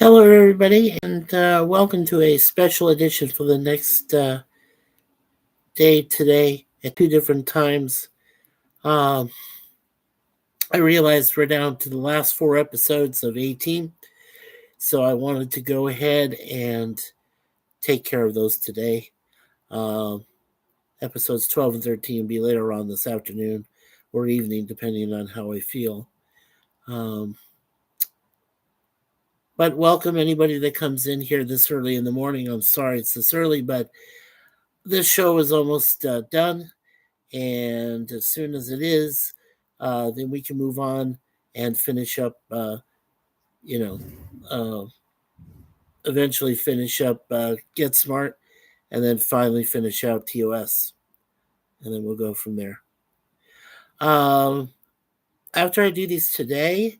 Hello, everybody, and welcome to a special edition for the next day today at two different times. Um, I realized we're down to the last four episodes of 18, so I wanted to go ahead and take care of those today. Um, Episodes 12 and 13 will be later on this afternoon or evening, depending on how I feel. Um, but welcome anybody that comes in here this early in the morning. I'm sorry it's this early, but this show is almost done. And as soon as it is, then we can move on and finish up, you know, uh, eventually finish up Get Smart, and then finally finish out TOS. And then we'll go from there. Um, After I do these today,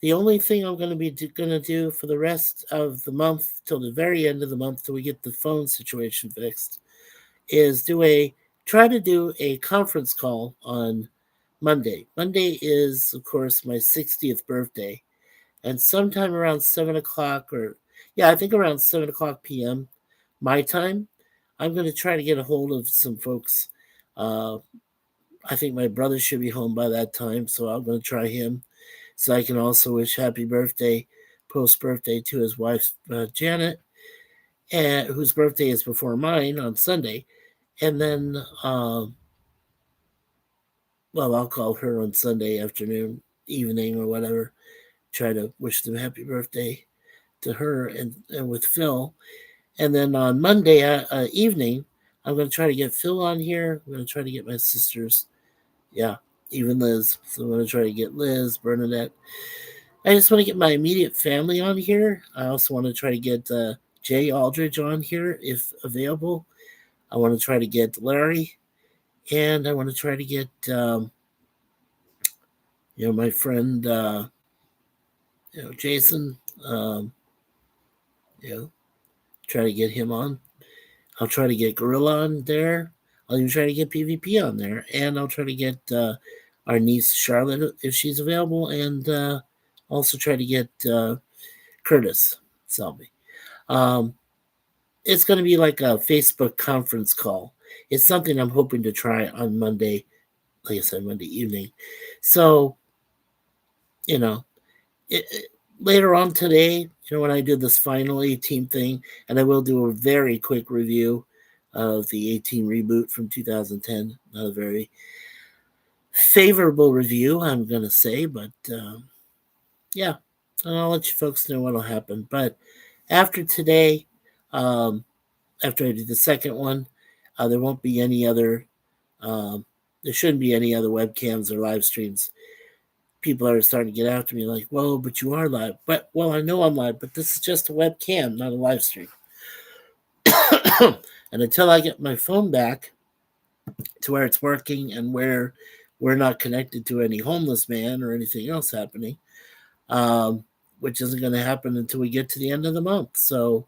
the only thing I'm going to be going to do for the rest of the month till the very end of the month till we get the phone situation fixed is try to do a conference call on Monday. Monday is, of course, my 60th birthday, and sometime around 7 o'clock, I think around 7 o'clock p.m. my time, I'm going to try to get a hold of some folks. Uh, I think my brother should be home by that time, so I'm going to try him, so I can also wish happy birthday, post birthday to his wife Janet, whose birthday is before mine on Sunday, and then I'll call her on Sunday afternoon, evening, or whatever. Try to wish them happy birthday to her and with Phil. And then on Monday evening, I'm going to try to get Phil on here. I'm going to try to get my sisters. Yeah, even Liz. So I'm going to try to get Liz, Bernadette. I just want to get my immediate family on here. I also want to try to get Jay Aldridge on here if available. I want to try to get Larry. And I want to try to get, my friend, Jason. You know, try to get him on. I'll try to get Gorilla on there. I'll even try to get PvP on there, and I'll try to get our niece Charlotte if she's available, and also try to get Curtis Selby. Um, it's going to be like a Facebook conference call. It's something I'm hoping to try on Monday, like I said, Monday evening. So, you know, later on today, when I do this final 18 thing, and I will do a very quick review of the 18 reboot from 2010. Not a very favorable review, I'm going to say, but yeah, and I'll let you folks know what'll happen. But after today, um, after I do the second one, there won't be any other, there shouldn't be any other webcams or live streams. People are starting to get after me like, whoa, but you are live. But, well, I know I'm live, but this is just a webcam, not a live stream. And until I get my phone back to where it's working and where we're not connected to any homeless man or anything else happening, which isn't going to happen until we get to the end of the month. So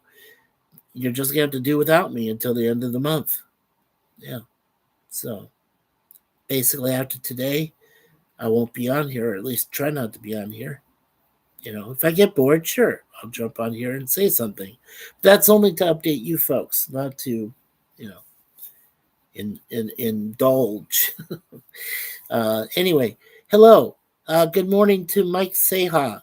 you're just going to have to do without me until the end of the month. Yeah. So basically, after today, I won't be on here, or at least try not to be on here. If I get bored, sure, I'll jump on here and say something. That's only to update you folks, not to, indulge. Anyway, hello. Good morning to Mike Seha,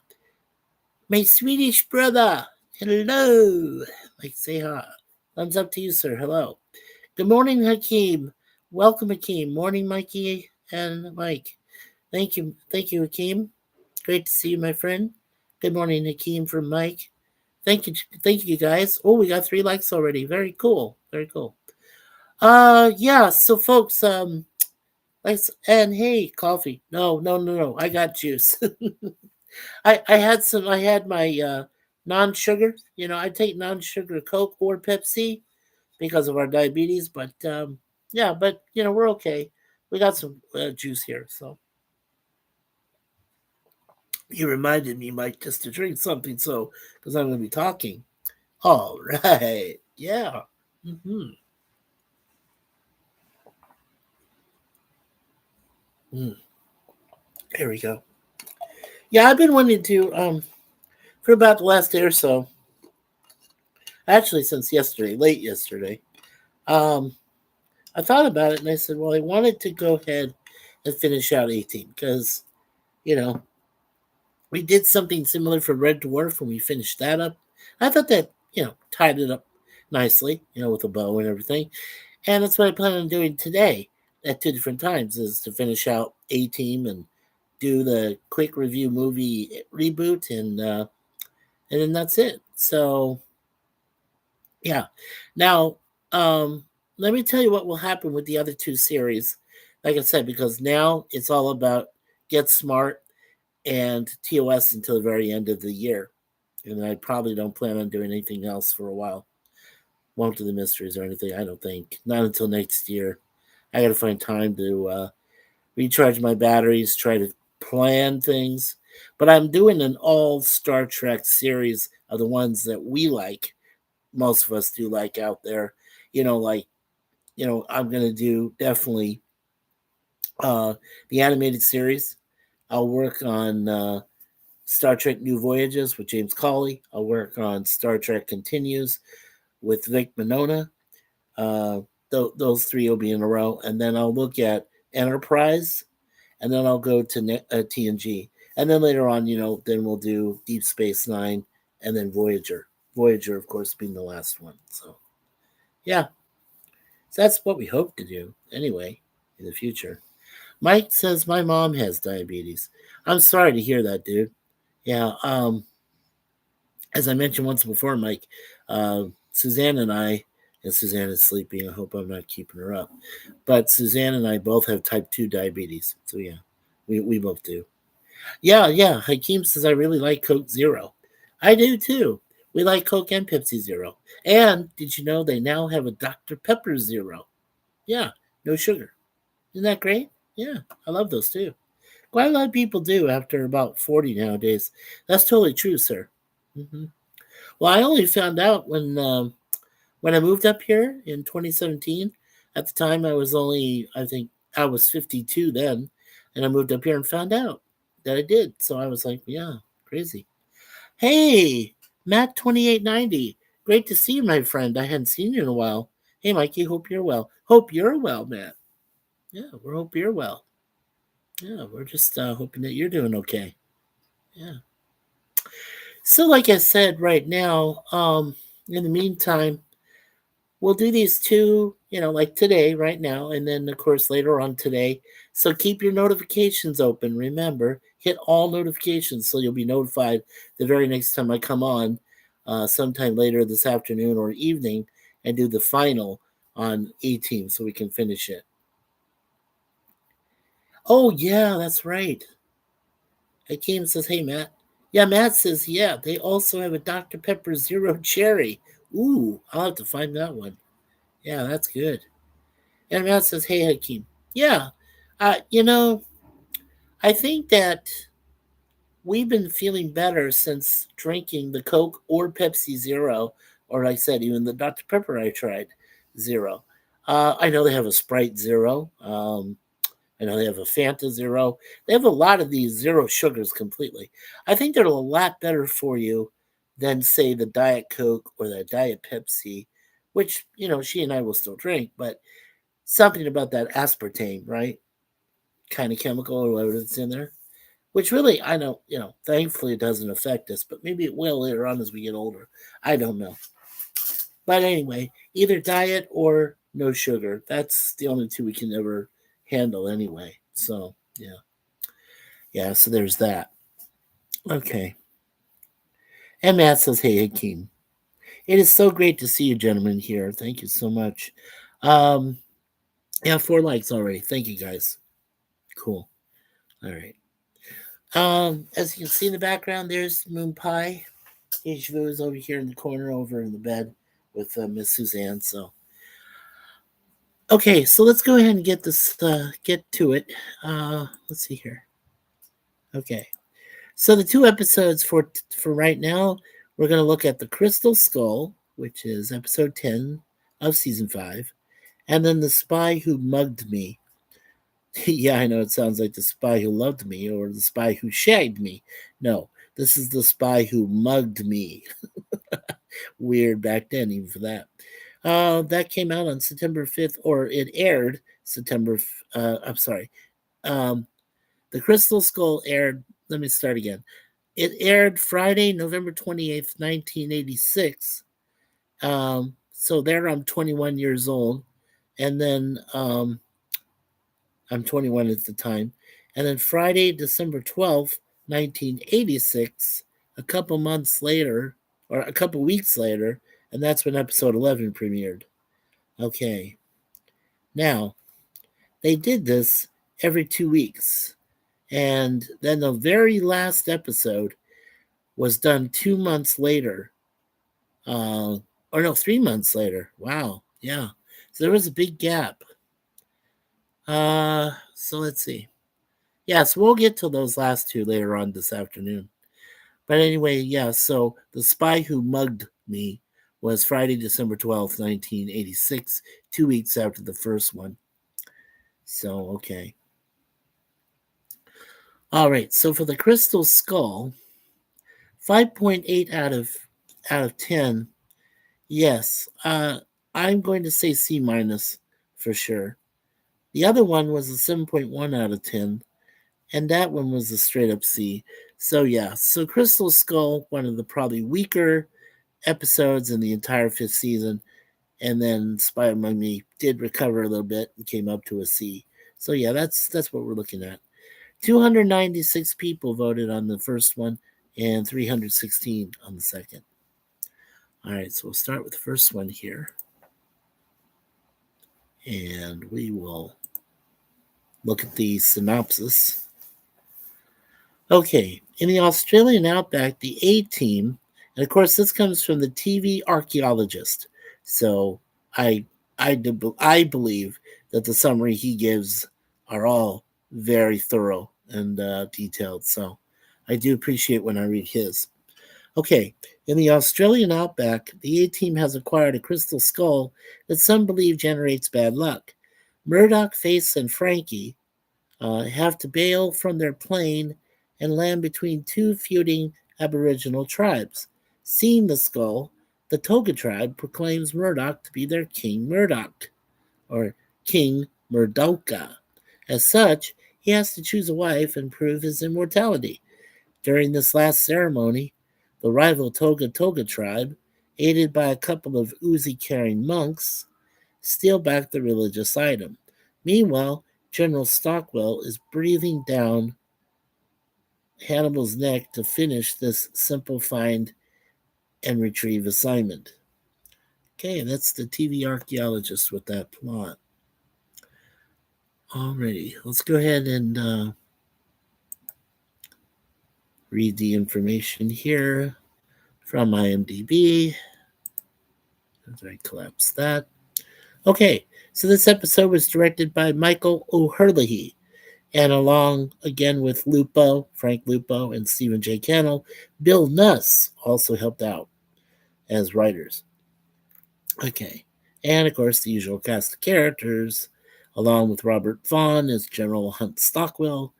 my Swedish brother. Hello, Mike Seha. Thumbs up to you, sir. Hello. Good morning, Hakeem. Welcome, Hakeem. Morning, Mikey and Mike. Thank you, Hakeem. Great to see you, my friend. Good morning, Hakeem from Mike. Thank you, guys. Oh, we got 3 likes already. Very cool, very cool. Yeah. So, folks, and hey, coffee. No. I got juice. I had my non-sugar. I take non-sugar Coke or Pepsi because of our diabetes. But yeah, but we're okay. We got some juice here, so you reminded me, Mike, just to drink something. So because I'm going to be talking. All right. Yeah. Mm-hmm. Mm. Here we go. Yeah, I've been wanting to. for about the last day or so. Actually, since yesterday, late yesterday. Um, I thought about it and I said, well, I wanted to go ahead and finish out 18 because, you know, we did something similar for Red Dwarf when we finished that up. I thought that, tied it up nicely, with a bow and everything. And that's what I plan on doing today at two different times is to finish out A Team and do the quick review movie reboot and then that's it. So yeah. Now, let me tell you what will happen with the other two series. Like I said, because now it's all about Get Smart and TOS until the very end of the year. And I probably don't plan on doing anything else for a while. Won't do the mysteries or anything, I don't think. Not until next year. I got to find time to recharge my batteries, try to plan things. But I'm doing an all Star Trek series of the ones that we like. Most of us do like out there. I'm going to do definitely uh, the animated series. I'll work on Star Trek New Voyages with James Cawley. I'll work on Star Trek Continues with Vic Mignogna. Uh, those three will be in a row. And then I'll look at Enterprise. And then I'll go to TNG. And then later on, then we'll do Deep Space Nine and then Voyager. Voyager, of course, being the last one. So, yeah. So that's what we hope to do anyway in the future. Mike says my mom has diabetes. I'm sorry to hear that, dude. Yeah, as I mentioned once before, Mike, Suzanne and I, and Suzanne is sleeping. I hope I'm not keeping her up. But Suzanne and I both have type 2 diabetes. So, yeah, we both do. Yeah, yeah. Hakeem says, I really like Coke Zero. I do too. We like Coke and Pepsi Zero. And did you know they now have a Dr. Pepper Zero? Yeah, no sugar. Isn't that great? Yeah, I love those too. Quite a lot of people do after about 40 nowadays. That's totally true, sir. hmm Well, I only found out when I moved up here in 2017. At the time, I think I was 52 then, and I moved up here and found out that I did. So I was like, yeah, crazy. Hey, Matt 2890. Great to see you, my friend. I hadn't seen you in a while. Hey, Mikey, hope you're well. Hope you're well, Matt. Yeah, we hope you're well. Yeah, we're just hoping that you're doing okay. Yeah. So, like I said, right now, in the meantime, we'll do these two, like today, right now, and then, of course, later on today. So, keep your notifications open. Remember, hit all notifications so you'll be notified the very next time I come on, sometime later this afternoon or evening, and do the final on 18 so we can finish it. Oh, yeah, that's right. Hakeem says, hey, Matt. Yeah, Matt says, yeah, they also have a Dr. Pepper Zero Cherry. Ooh, I'll have to find that one. Yeah, that's good. And Matt says, hey, Hakeem. Yeah, uh, you know, I think that we've been feeling better since drinking the Coke or Pepsi Zero, or like I said, even the Dr. Pepper I tried Zero. I know they have a Sprite Zero. I know they have a Fanta Zero. They have a lot of these zero sugars completely. I think they're a lot better for you than, say, the Diet Coke or the Diet Pepsi, which, she and I will still drink, but something about that aspartame, right? Kind of chemical or whatever that's in there, which really, I don't, thankfully it doesn't affect us, but maybe it will later on as we get older. I don't know. But anyway, either diet or no sugar. That's the only two we can ever handle anyway. So, yeah. Yeah, so there's that. Okay. And Matt says, hey, Hakeem. It is so great to see you gentlemen here. Thank you so much. Um, yeah, 4 likes already. Thank you guys. Cool. All right. As you can see in the background, there's Moon Pie. Ichivu is over here in the corner, over in the bed with Miss Suzanne. So, okay, so let's go ahead and get to it. Let's see here. Okay, so the two episodes for right now, we're going to look at the Crystal Skull, which is episode 10 of season 5, and then the Spy Who Mugged Me. Yeah, I know it sounds like the Spy Who Loved Me or the Spy Who Shagged Me. No, This is the spy who mugged me. Weird back then, even for that. That came out on September 5th, or it aired September. I'm sorry. Um, the Crystal Skull aired. Let me start again. It aired Friday, November 28th, 1986. So there I'm 21 years old. And then I'm 21 at the time. And then Friday, December 12th, 1986, a couple months later, or a couple weeks later, and that's when episode 11 premiered. Okay. Now, they did this every 2 weeks. And then the very last episode was done 2 months later. Or no, 3 months later. Wow. Yeah. So there was a big gap. So let's see. Yes, we'll get to those last two later on this afternoon. But anyway, yeah, so The Spy Who Mugged Me was Friday, December 12th, 1986, 2 weeks after the first one. So, okay. All right, so for the Crystal Skull, 5.8 out of 10. Yes, I'm going to say C minus for sure. The other one was a 7.1 out of 10, and that one was a straight up C. So yeah, so Crystal Skull, one of the probably weaker episodes in the entire fifth season, and then Spy Among Me did recover a little bit and came up to a C. So yeah, that's what we're looking at. 296 people voted on the first one, and 316 on the second. All right, so we'll start with the first one here, and we will look at the synopsis. Okay, in the Australian outback, the A team, and of course this comes from the TV archaeologist. So I believe that the summary he gives are all very thorough and detailed. So I do appreciate when I read his. Okay, in the Australian outback, the A team has acquired a crystal skull that some believe generates bad luck. Murdoch, Face, and Frankie have to bail from their plane and land between two feuding Aboriginal tribes. Seeing the skull, the Toga tribe proclaims Murdoch to be their King Murdoch, or King Murdoka. As such, he has to choose a wife and prove his immortality. During this last ceremony, the rival Toga tribe, aided by a couple of Uzi-carrying monks, steal back the religious item. Meanwhile, General Stockwell is breathing down Hannibal's neck to finish this simple find and retrieve assignment. Okay, that's the TV archaeologist with that plot. Alrighty, let's go ahead and read the information here from IMDb. As I collapse that. Okay, so this episode was directed by Michael O'Herlihy, and along again with Frank Lupo, and Stephen J. Cannell, Bill Nuss also helped out as writers. Okay, and of course the usual cast of characters, along with Robert Vaughn as General Hunt Stockwell,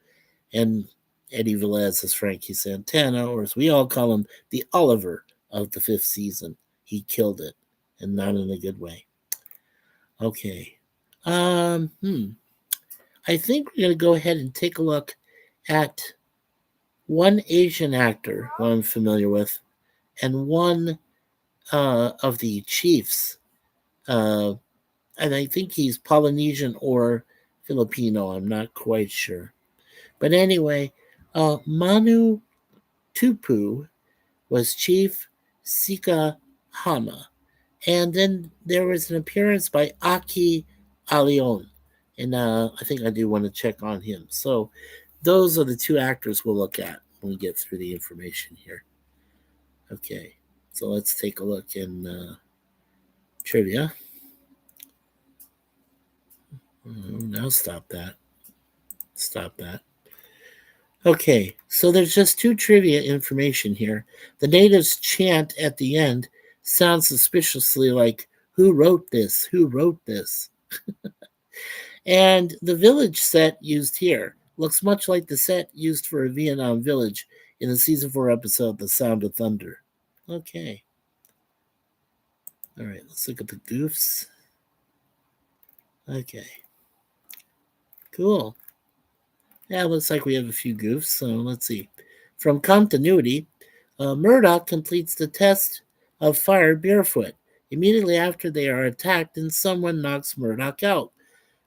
and Eddie Velez as Frankie Santana, or as we all call him, the Oliver of the fifth season. He killed it, and not in a good way. Okay. I think we're going to go ahead and take a look at one Asian actor who I'm familiar with, and one of the chiefs. And I think he's Polynesian or Filipino. I'm not quite sure. But anyway, Manu Tupu was Chief Sika Hama. And then there was an appearance by Aki Alion. And I think I do want to check on him. So those are the two actors we'll look at when we get through the information here. Okay, so let's take a look in trivia. Now stop that. Stop that. Okay, so there's just two trivia information here. The natives' chant at the end sounds suspiciously like, "Who wrote this? Who wrote this?" And the village set used here looks much like the set used for a Vietnam village in the season 4 episode The Sound of Thunder. Okay. All right, let's look at the goofs. Okay. Cool. Yeah, looks like we have a few goofs, so let's see. From continuity, Murdoch completes the test of fire barefoot. Immediately after they are attacked, and someone knocks Murdoch out.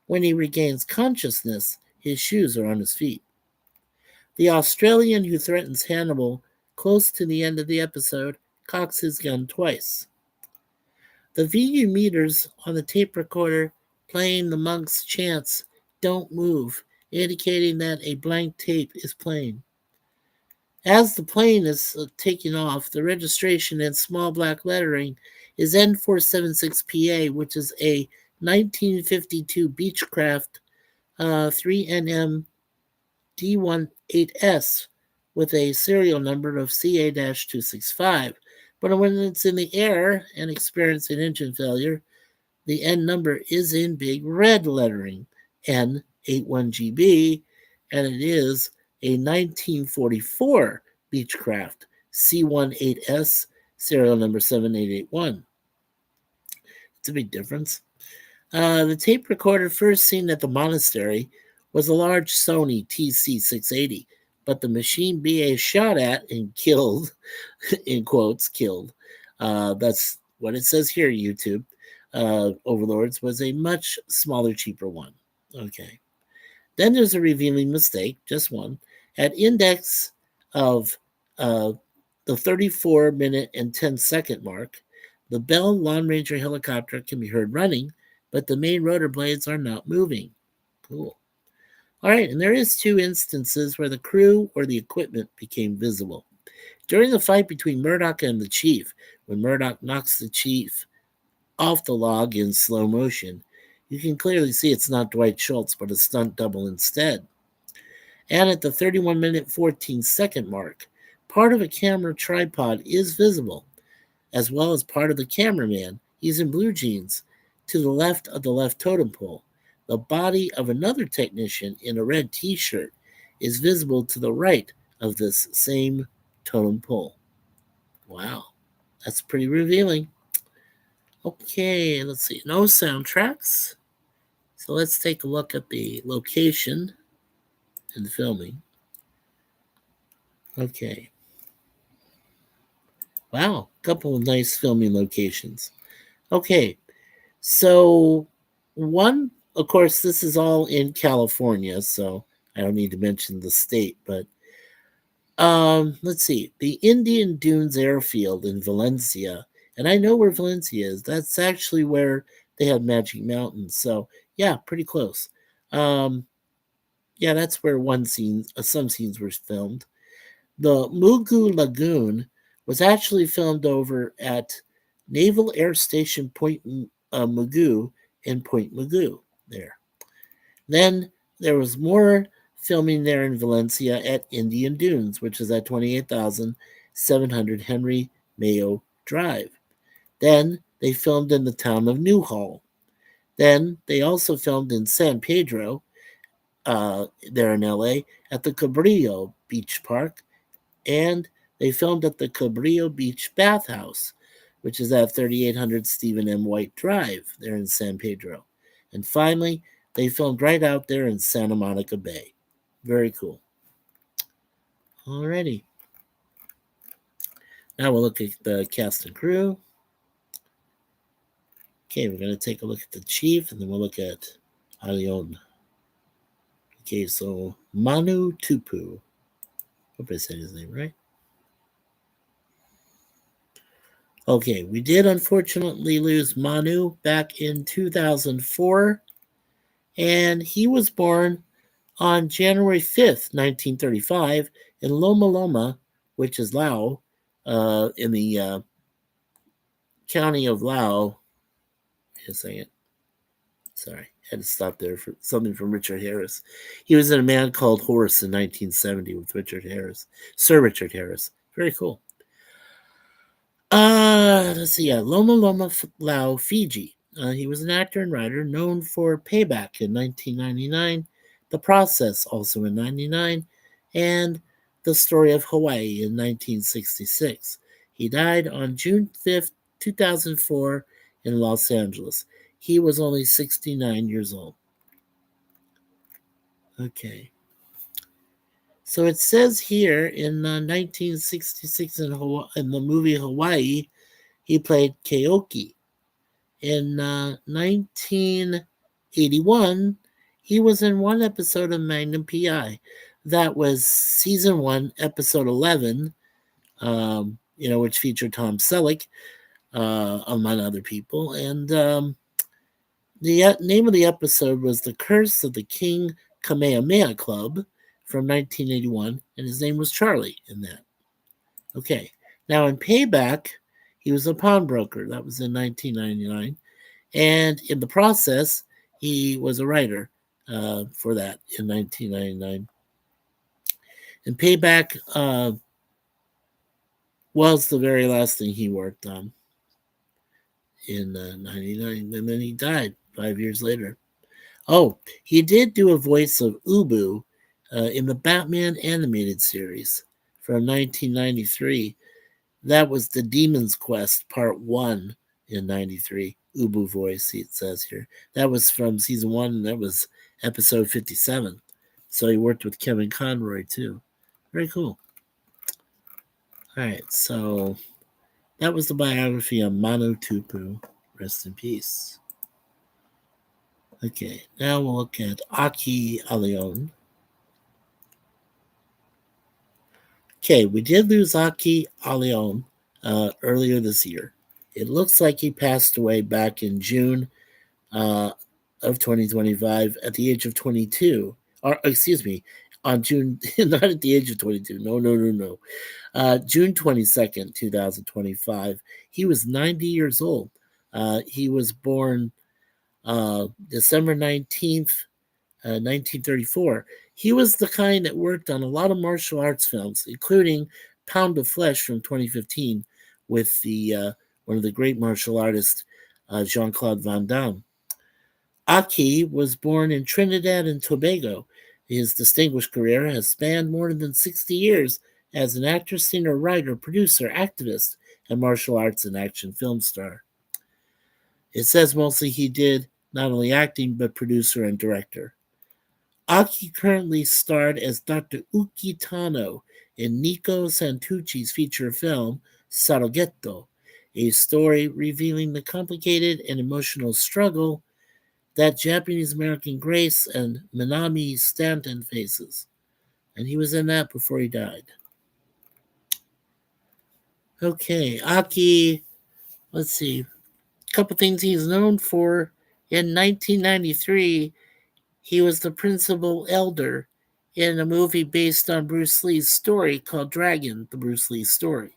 When he regains consciousness, his shoes are on his feet. The Australian who threatens Hannibal close to the end of the episode cocks his gun twice. The VU meters on the tape recorder playing the monk's chants don't move, indicating that a blank tape is playing. As the plane is taking off, the registration in small black lettering is N476PA, which is a 1952 Beechcraft 3NM D18S with a serial number of CA-265. But when it's in the air and experiencing engine failure, the N number is in big red lettering, N81GB, and it is a 1944 Beechcraft C18S, serial number 7881. It's a big difference. The tape recorder first seen at the monastery was a large Sony TC680, but the machine BA shot at and killed, in quotes, killed. That's what it says here, YouTube. Overlords was a much smaller, cheaper one. Okay. Then there's a revealing mistake, just one. At index of the 34-minute and 10-second mark, the Bell Lone Ranger helicopter can be heard running, but the main rotor blades are not moving. Cool. All right, and there is 2 instances where the crew or the equipment became visible. During the fight between Murdoch and the Chief, when Murdoch knocks the Chief off the log in slow motion, you can clearly see it's not Dwight Schultz, but a stunt double instead. And at the 31-minute, 14-second mark, part of a camera tripod is visible, as well as part of the cameraman. He's in blue jeans to the left of the left totem pole. The body of another technician in a red t-shirt is visible to the right of this same totem pole. Wow, that's pretty revealing. Okay, let's see. No soundtracks. So let's take a look at the location and the filming. Okay. Wow, a couple of nice filming locations. Okay, so one, of course, this is all in California, so I don't need to mention the state, but let's see. The Indian Dunes Airfield in Valencia, and I know where Valencia is. That's actually where they have Magic Mountain. So yeah, pretty close. Yeah, that's where some scenes were filmed. The Mugu Lagoon was actually filmed over at Naval Air Station Point Mugu in Point Mugu there. Then there was more filming there in Valencia at Indian Dunes, which is at 28,700 Henry Mayo Drive. Then they filmed in the town of Newhall. Then they also filmed in San Pedro, there in LA, at the Cabrillo Beach Park, and they filmed at the Cabrillo Beach Bathhouse, which is at 3800 Stephen M. White Drive, there in San Pedro. And finally, they filmed right out there in Santa Monica Bay. Very cool. Alrighty. Now we'll look at the cast and crew. Okay, we're going to take a look at the Chief, and then we'll look at Alion. Okay, so Manu Tupu. Hope I said his name right. Okay, we did unfortunately lose Manu back in 2004, and he was born on January 5th, 1935, in Loma Loma, which is Lao, in the county of Lao. Wait a second. Sorry, I had to stop there for something from Richard Harris. He was in A Man Called Horse in 1970 with Richard Harris, Sir Richard Harris. Very cool. Let's see. Loma Loma, Lao, Fiji. He was an actor and writer known for Payback in 1999, The Process also in 99, and The Story of Hawaii in 1966. He died on June 5th, 2004, in Los Angeles. He was only 69 years old. Okay. So it says here in 1966 in the movie Hawaii, he played Keoki. In 1981, he was in one episode of Magnum PI. That was season 1, episode 11, which featured Tom Selleck, among other people. And the name of the episode was The Curse of the King Kamehameha Club from 1981, and his name was Charlie in that. Okay. Now in Payback, he was a pawnbroker. That was in 1999. And in the process, he was a writer for that in 1999. And Payback was the very last thing he worked on in 99. And then he died 5 years later. Oh, he did do a voice of Ubu in the Batman animated series from 1993. That was The Demon's Quest Part 1 in 93. Ubu voice, it says here. That was from season 1, and that was episode 57. So he worked with Kevin Conroy, too. Very cool. All right, so that was the biography of Manu Tupu. Rest in peace. Okay, now we'll look at Aki Aleon. Okay, we did lose Aki Aleon earlier this year. It looks like he passed away back in June of 2025 at the age of 22. Or, excuse me, on June, not at the age of 22. No. June 22nd, 2025. He was 90 years old. He was born December 19th, 1934. He was the kind that worked on a lot of martial arts films, including Pound of Flesh from 2015 with the one of the great martial artists, Jean-Claude Van Damme. Aki was born in Trinidad and Tobago. His distinguished career has spanned more than 60 years as an actor, singer, writer, producer, activist, and martial arts and action film star. It says mostly he did not only acting, but producer and director. Aki currently starred as Dr. Uki Tano in Nico Santucci's feature film, Saroghetto, a story revealing the complicated and emotional struggle that Japanese-American Grace and Minami Stanton faces. And he was in that before he died. Okay, Aki, let's see, a couple things he's known for. In 1993, he was the principal elder in a movie based on Bruce Lee's story called Dragon, the Bruce Lee story.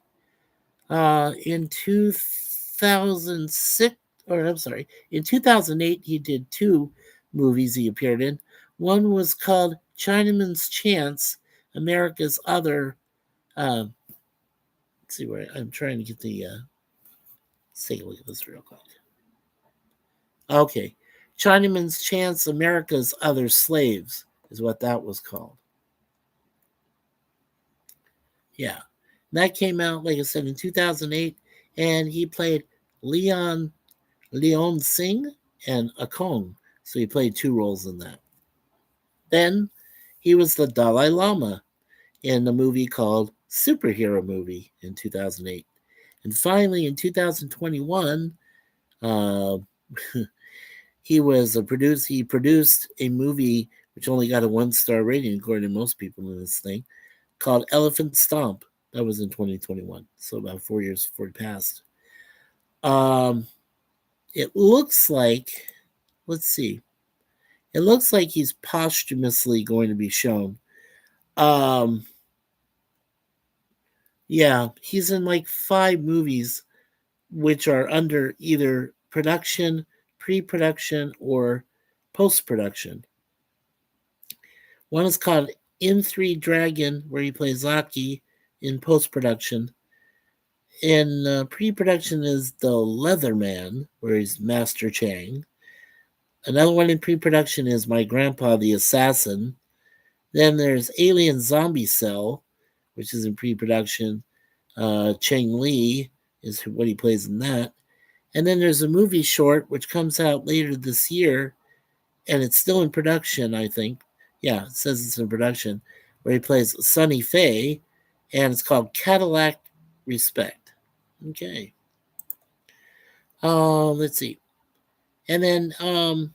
In 2006, in 2008, he did 2 movies he appeared in. One was called Chinaman's Chance, America's Other. Let's see where I'm trying to get the. Let's take a look at this real quick. Okay, Chinaman's Chance, America's Other Slaves is what that was called. Yeah, that came out, like I said, in 2008, and he played Leon Singh and Akong. So he played 2 roles in that. Then he was the Dalai Lama in a movie called Superhero Movie in 2008. And finally, in 2021, he produced a movie which only got a 1-star rating according to most people in this thing, called Elephant Stomp. That was in 2021, so about 4 years before he passed. It looks like, let's see, it looks like he's posthumously going to be shown. Yeah, he's in like 5 movies which are under either production, pre-production, or post-production. One is called M3 Dragon, where he plays Aki in post-production. In pre-production is The Leatherman, where he's Master Chang. Another one in pre-production is My Grandpa the Assassin. Then there's Alien Zombie Cell, which is in pre-production. Cheng Li is what he plays in that. And then there's a movie short which comes out later this year, and it's still in production, I think. Yeah, it says it's in production, where he plays Sonny Faye, and it's called Cadillac Respect. Okay. Let's see. And then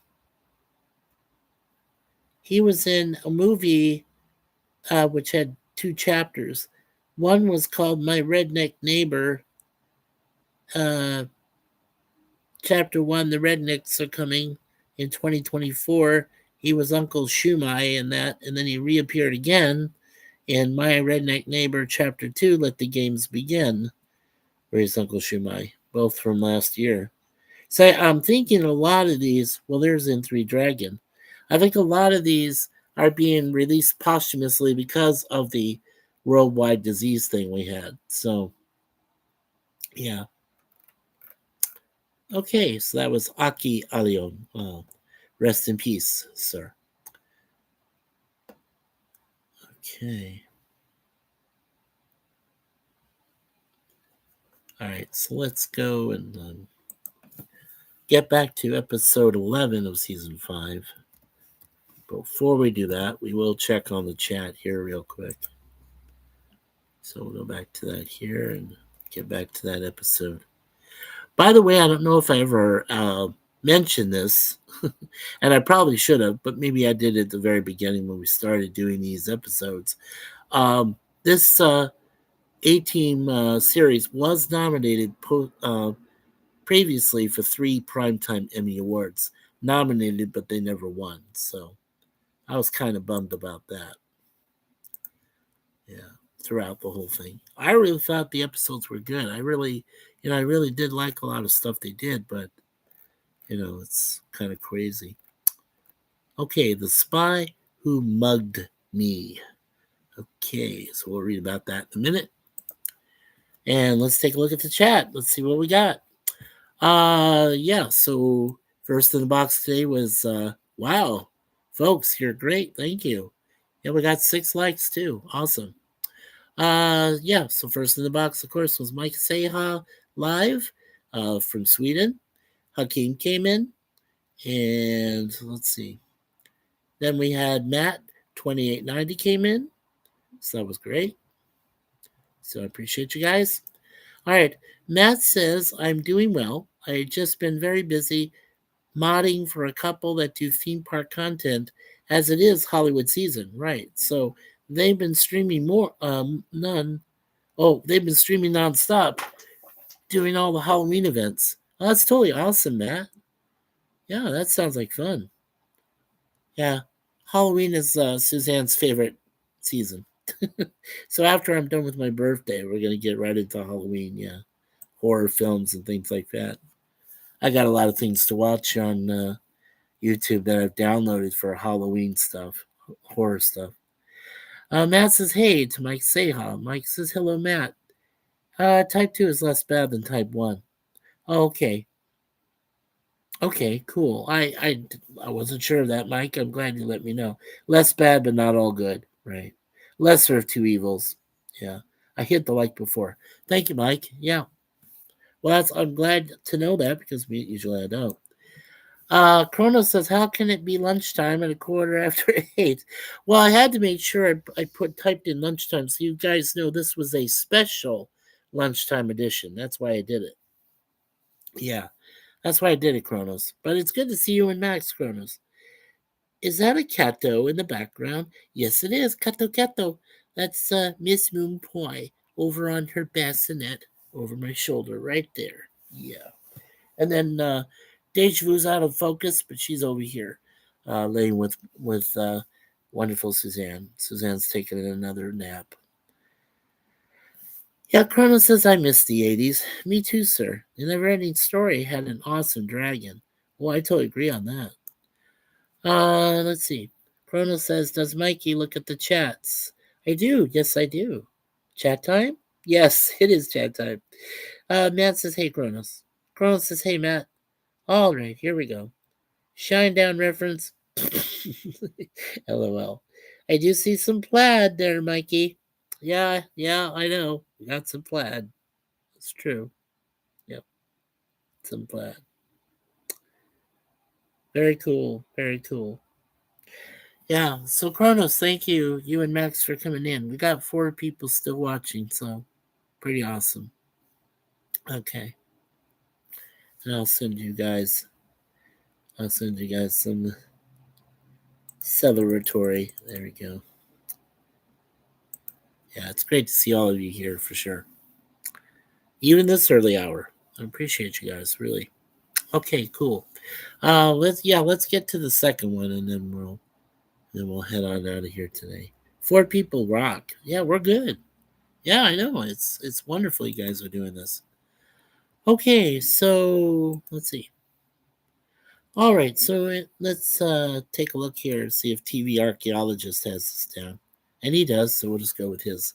he was in a movie which had two chapters. One was called My Redneck Neighbor. Uh, Chapter 1, The Rednecks Are Coming in 2024. He was Uncle Shumai in that, and then he reappeared again in My Redneck Neighbor Chapter 2, Let the Games Begin, where he's Uncle Shumai, both from last year. So I'm thinking a lot of these, well, there's In Three Dragon. I think a lot of these are being released posthumously because of the worldwide disease thing we had. So, yeah. Okay, so that was Aki Alion. Rest in peace, sir. Okay. All right, so let's go and get back to episode 11 of season 5. Before we do that, we will check on the chat here real quick. So we'll go back to that here and get back to that episode. By the way, I don't know if I ever mentioned this, and I probably should have, but maybe I did at the very beginning when we started doing these episodes. This A-Team series was nominated previously for 3 Primetime Emmy Awards. Nominated, but they never won. So I was kind of bummed about that. Yeah, throughout the whole thing. I really thought the episodes were good. I really did like a lot of stuff they did, but, it's kind of crazy. Okay, The Spy Who Mugged Me. Okay, so we'll read about that in a minute. And let's take a look at the chat. Let's see what we got. Yeah, so first in the box today was, wow, folks, you're great. Thank you. Yeah, we got 6 likes too. Awesome. Yeah, so first in the box, of course, was MikeySuzeFour live from Sweden. Hakeem came in, and let's see. Then we had Matt 2890 came in, so that was great. So I appreciate you guys. All right, Matt says, I'm doing well. I've just been very busy modding for a couple that do theme park content as it is Hollywood season, right? So they've been streaming they've been streaming nonstop, doing all the Halloween events. Oh, that's totally awesome, Matt. Yeah, that sounds like fun. Yeah, Halloween is Suzanne's favorite season. So after I'm done with my birthday, we're gonna get right into Halloween. Yeah, horror films and things like that. I got a lot of things to watch on YouTube that I've downloaded for Halloween stuff, horror stuff. Matt says hey to Mike Seha. Mike says hello, Matt. Type 2 is less bad than type 1. Oh, okay. Okay, cool. I wasn't sure of that, Mike. I'm glad you let me know. Less bad, but not all good. Right. Lesser of two evils. Yeah. I hit the like before. Thank you, Mike. Yeah. Well, I'm glad to know that because usually I don't. Kronos says, how can it be lunchtime at 8:15? Well, I had to make sure I typed in lunchtime so you guys know this was a special lunchtime edition. That's why I did it. Yeah, that's why I did it, Kronos. But it's good to see you and Max, Kronos. Is that a Kato in the background? Yes, it is. Kato Kato. That's Miss Moon Poi over on her bassinet over my shoulder right there. Yeah. And then Deja Vu's out of focus, but she's over here laying with wonderful Suzanne. Suzanne's taking another nap. Yeah, Chrono says I miss the 80s. Me too, sir. The Never-Ending Story had an awesome dragon. Well, I totally agree on that. Let's see. Chrono says, does Mikey look at the chats? I do. Yes, I do. Chat time? Yes, it is chat time. Matt says, hey, Kronos. Kronos says, hey, Matt. All right, here we go. Shine down reference. LOL. I do see some plaid there, Mikey. Yeah, yeah, I know. We got some plaid. It's true. Yep, some plaid. Very cool. Very cool. Yeah. So Kronos, thank you, you and Max for coming in. We got 4 people still watching, so pretty awesome. Okay. And I'll send you guys some celebratory. There we go. Yeah, it's great to see all of you here for sure. Even this early hour. I appreciate you guys, really. Okay, cool. Let's get to the second one and then we'll head on out of here today. 4 people rock. Yeah, we're good. Yeah, I know. It's wonderful you guys are doing this. Okay, so let's see. All right, so let's take a look here and see if TV archaeologist has this down, and he does. So we'll just go with his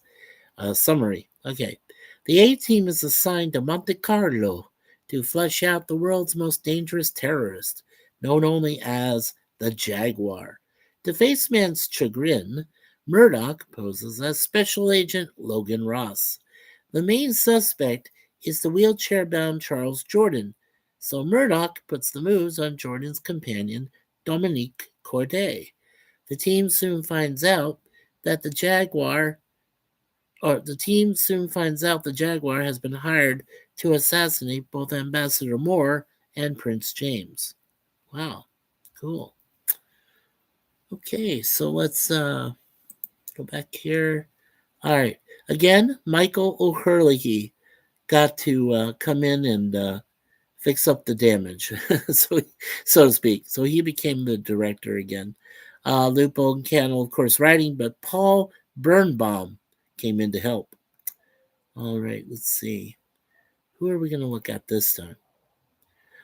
summary. Okay, the A team is assigned to Monte Carlo to flesh out the world's most dangerous terrorist, known only as the Jaguar. To face man's chagrin, Murdoch poses as Special Agent Logan Ross. The main suspect is the wheelchair bound Charles Jordan, so Murdoch puts the moves on Jordan's companion, Dominique Corday. The team soon finds out that the team soon finds out the Jaguar has been hired to assassinate both Ambassador Moore and Prince James. Wow, cool. Okay, so let's go back here. All right, again, Michael O'Hurley got to come in and fix up the damage, so to speak. So he became the director again. Lupo and Cannell, of course, writing, but Paul Birnbaum came in to help. All right, let's see. Who are we going to look at this time?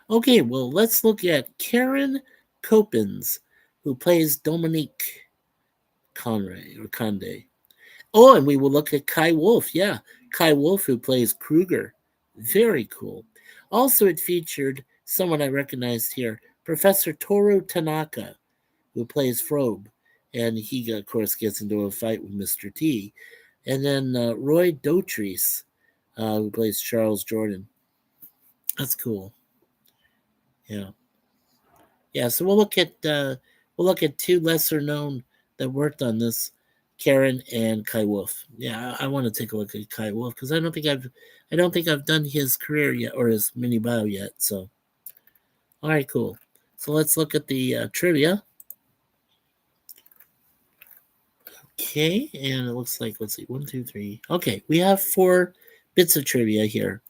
Okay, well, let's look at Karen Copins, who plays Dominique Conde. Oh, and we will look at Kai Wolf. Yeah, Kai Wolf, who plays Kruger. Very cool. Also, it featured someone I recognized here, Professor Toru Tanaka, who plays Frobe. And he, of course, gets into a fight with Mr. T. And then Roy Dotrice, who plays Charles Jordan. That's cool. Yeah. Yeah, so we'll look at 2 lesser known that worked on this, Karen and Kai Wolf. Yeah, I want to take a look at Kai Wolf because I don't think I've done his career yet or his mini bio yet. So, all right, cool. So let's look at the trivia. Okay, and it looks like let's see, 1, 2, 3. Okay, we have 4 bits of trivia here.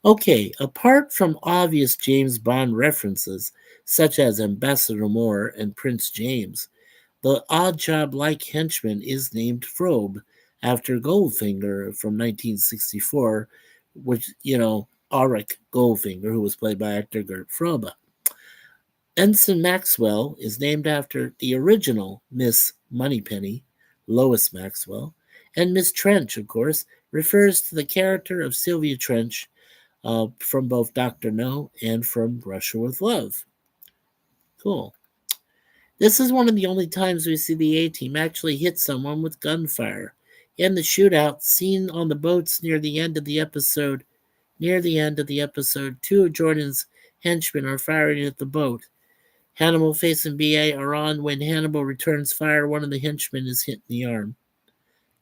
Okay, apart from obvious James Bond references such as Ambassador Moore and Prince James, the odd job like henchman is named Frobe after Goldfinger from 1964, which, Auric Goldfinger, who was played by actor Gert Frobe. Ensign Maxwell is named after the original Miss Moneypenny, Lois Maxwell, and Miss Trench, of course, refers to the character of Sylvia Trench from both Dr. No and from Russia with Love. Cool. This is one of the only times we see the A team actually hit someone with gunfire. In the shootout seen on the boats near the end of the episode, 2 of Jordan's henchmen are firing at the boat. Hannibal facing BA are on. When Hannibal returns fire, one of the henchmen is hit in the arm.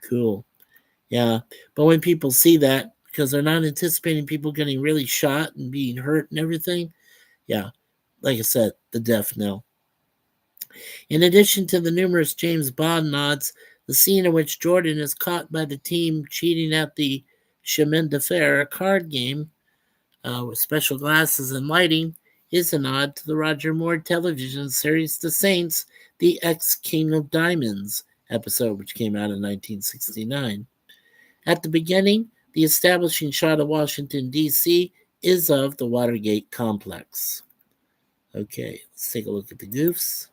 Cool. Yeah. But when people see that, because they're not anticipating people getting really shot and being hurt and everything, yeah, like I said, the death knell. In addition to the numerous James Bond nods, the scene in which Jordan is caught by the team cheating at the Chemin de Fer, a card game with special glasses and lighting, is a nod to the Roger Moore television series The Saints, the Ex-King of Diamonds episode, which came out in 1969. At the beginning, the establishing shot of Washington, D.C. is of the Watergate complex. Okay, let's take a look at the goofs.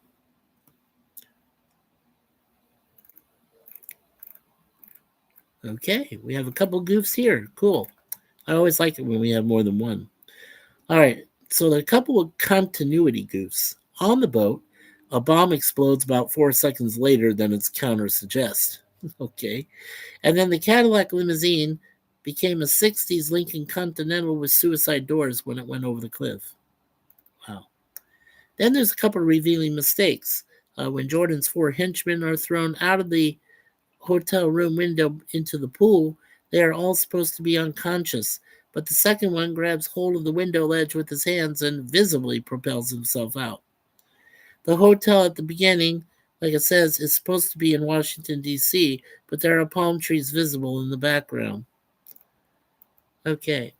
Okay, we have a couple goofs here. Cool. I always like it when we have more than one. All right, so there are a couple of continuity goofs. On the boat, a bomb explodes about 4 seconds later than its counter suggests. Okay. And then the Cadillac limousine became a 60s Lincoln Continental with suicide doors when it went over the cliff. Wow. Then there's a couple of revealing mistakes. When Jordan's four henchmen are thrown out of the hotel room window into the pool, they are all supposed to be unconscious. But the second one grabs hold of the window ledge with his hands and visibly propels himself out. The hotel at the beginning, like it says, is supposed to be in Washington, D.C., but there are palm trees visible in the background. Okay.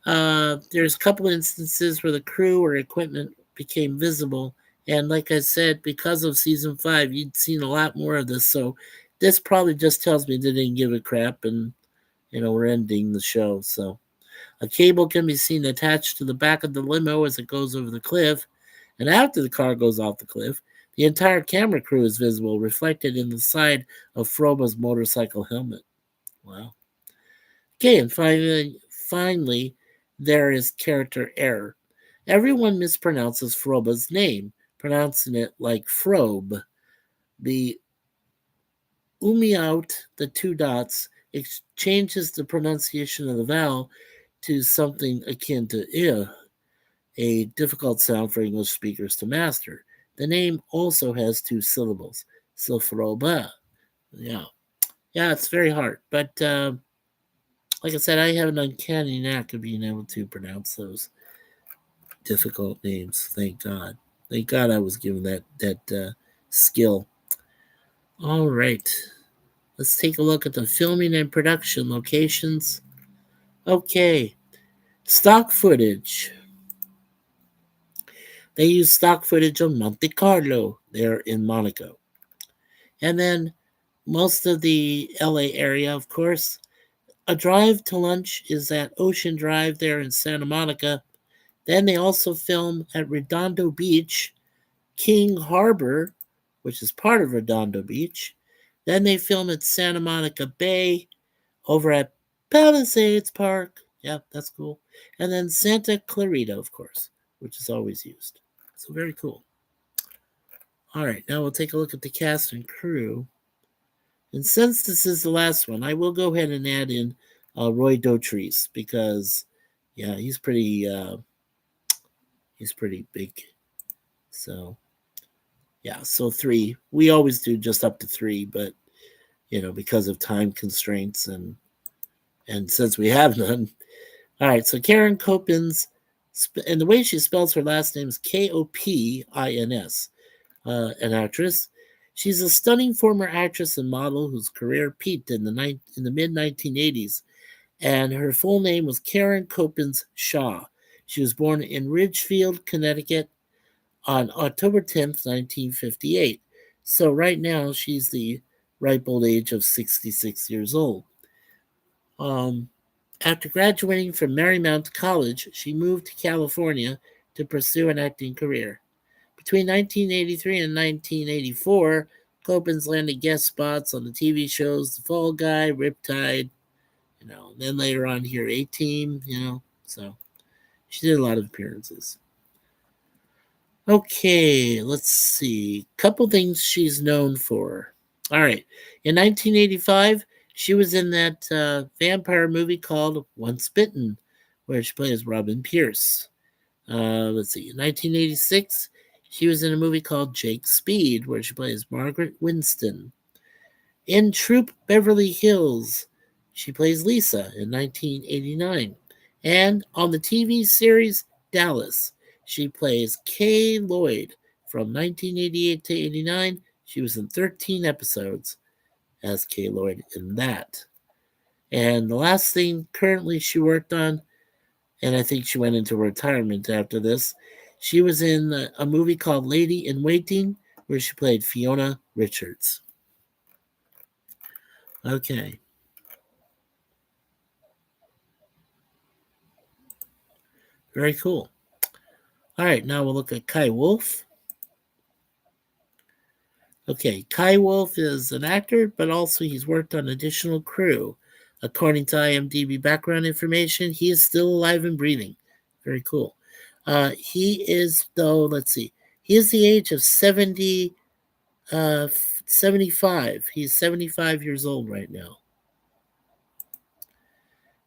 There's a couple instances where the crew or equipment became visible. And like I said, because of season 5, you'd seen a lot more of this. So this probably just tells me they didn't give a crap and, we're ending the show. So a cable can be seen attached to the back of the limo as it goes over the cliff. And after the car goes off the cliff, the entire camera crew is visible, reflected in the side of Froba's motorcycle helmet. Wow. Okay, and finally, there is character error. Everyone mispronounces Froba's name, pronouncing it like Frobe. The out, the two dots, changes the pronunciation of the vowel to something akin to a difficult sound for English speakers to master. The name also has two syllables, so Froba. Yeah, it's very hard, but like I said, I have an uncanny knack of being able to pronounce those difficult names. Thank God. Thank God I was given that skill. All right. Let's take a look at the filming and production locations. Okay. Stock footage. They use stock footage of Monte Carlo there in Monaco. And then most of the LA area, of course. A drive to lunch is at Ocean Drive there in Santa Monica. Then they also film at Redondo Beach, King Harbor, which is part of Redondo Beach. Then they film at Santa Monica Bay, over at Palisades Park. Yeah, that's cool. And then Santa Clarita, of course, which is always used. So very cool. All right, now we'll take a look at the cast and crew. And since this is the last one, I will go ahead and add in Roy Dotrice because, yeah, he's pretty big. So yeah, so 3. We always do just up to 3, but because of time constraints and since we have none. All right, so Karen Copins, and the way she spells her last name is Kopins, an actress. She's a stunning former actress and model whose career peaked in the mid 1980s, and her full name was Karen Copins Shaw. She was born in Ridgefield, Connecticut, on October 10th, 1958. So right now she's the ripe old age of 66 years old. After graduating from Marymount College, she moved to California to pursue an acting career. Between 1983 and 1984, Copins landed guest spots on the TV shows The Fall Guy, Riptide, and then later on here A-Team, so she did a lot of appearances. Okay, let's see. Couple things she's known for. All right. In 1985, she was in that vampire movie called Once Bitten, where she plays Robin Pierce. Let's see. In 1986, she was in a movie called Jake Speed, where she plays Margaret Winston. In Troop Beverly Hills, she plays Lisa in 1989. And on the TV series Dallas, she plays Kay Lloyd from 1988 to 89. She was in 13 episodes as Kay Lloyd in that. And the last thing currently she worked on, and I think she went into retirement after this, she was in a movie called Lady in Waiting, where she played Fiona Richards. Okay. Very cool. All right, now we'll look at Kai Wolf. Okay, Kai Wolf is an actor, but also he's worked on additional crew. According to IMDb background information, he is still alive and breathing. Very cool. He is, though, let's see, he is the age of 70 Uh, 75. He's 75 years old right now.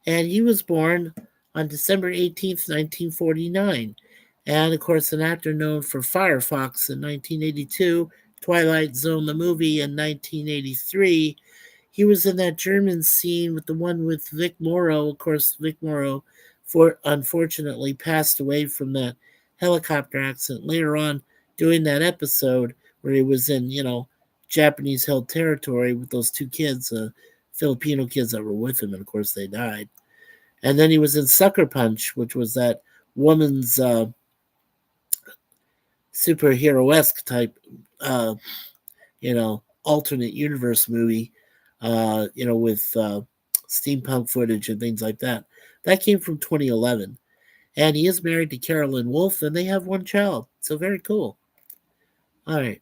And he was born on December 18th, 1949. And of course, an actor known for Firefox in 1982, Twilight Zone the movie in 1983. He was in that German scene with the one with Vic Morrow. Of course, Vic Morrow unfortunately passed away from that helicopter accident later on doing that episode where he was in, Japanese held territory with those two kids, Filipino kids that were with him, and of course they died. And then he was in Sucker Punch, which was that woman's superhero-esque type, alternate universe movie, with steampunk footage and things like that. That came from 2011. And he is married to Carolyn Wolf, and they have one child. So very cool. All right.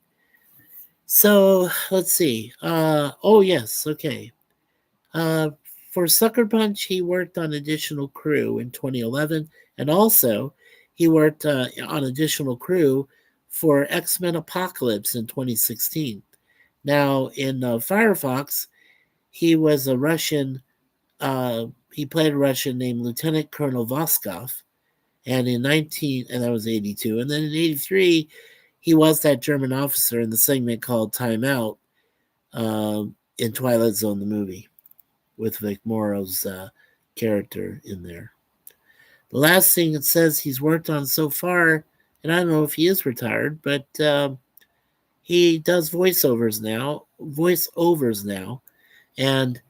So let's see. Oh, yes. Okay. Uh, for Sucker Punch, he worked on additional crew in 2011, and also he worked on additional crew for X-Men Apocalypse in 2016. Now, in Firefox, he was a Russian. He played a Russian named Lieutenant Colonel Voskov, and and that was 82, and then in 83, he was that German officer in the segment called Time Out in Twilight Zone the movie, with Vic Morrow's character in there. The last thing it says he's worked on so far, and I don't know if he is retired, but he does voiceovers now, and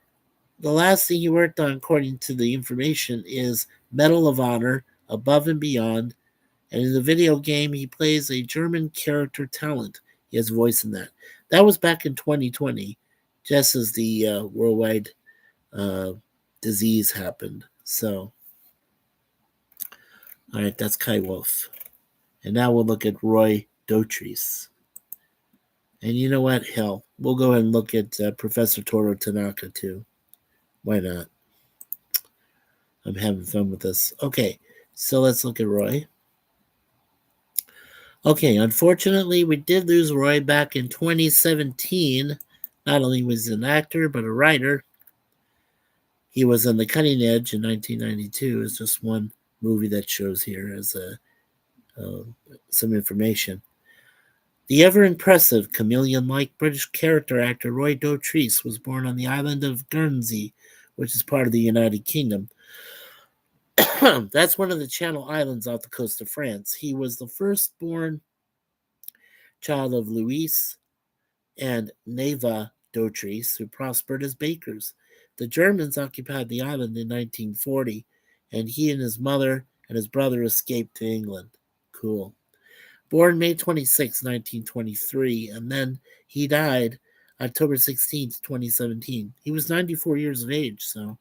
the last thing he worked on, according to the information, is Medal of Honor, Above and Beyond, and in the video game, he plays a German character talent. He has voice in that. That was back in 2020, just as the worldwide disease happened. So, all right, that's Kai Wolf. And now we'll look at Roy Dotrice. And you know what? Hell, we'll go ahead and look at Professor Toru Tanaka too. Why not? I'm having fun with this. Okay, so let's look at Roy. Okay, unfortunately, we did lose Roy back in 2017. Not only was he an actor, but a writer. He was on The Cutting Edge in 1992. Is just one movie that shows here as some information. The ever-impressive, chameleon-like British character actor Roy Dotrice was born on the island of Guernsey, which is part of the United Kingdom. That's one of the Channel Islands off the coast of France. He was the firstborn child of Louis and Neva Dotrice, who prospered as bakers. The Germans occupied the island in 1940, and he and his mother and his brother escaped to England. Cool. Born May 26, 1923, and then he died October 16th, 2017. He was 94 years of age, so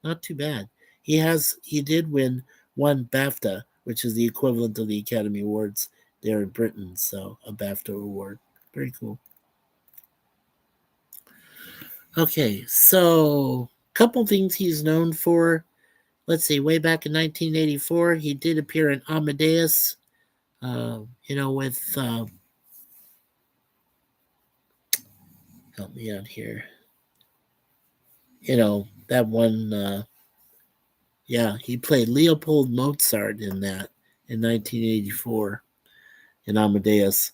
not too bad. He did win one BAFTA, which is the equivalent of the Academy Awards there in Britain, so a BAFTA award. Very cool. Okay, so a couple things he's known for. Let's see, way back in 1984, he did appear in Amadeus, with, help me out here. That one, he played Leopold Mozart in that in 1984 in Amadeus.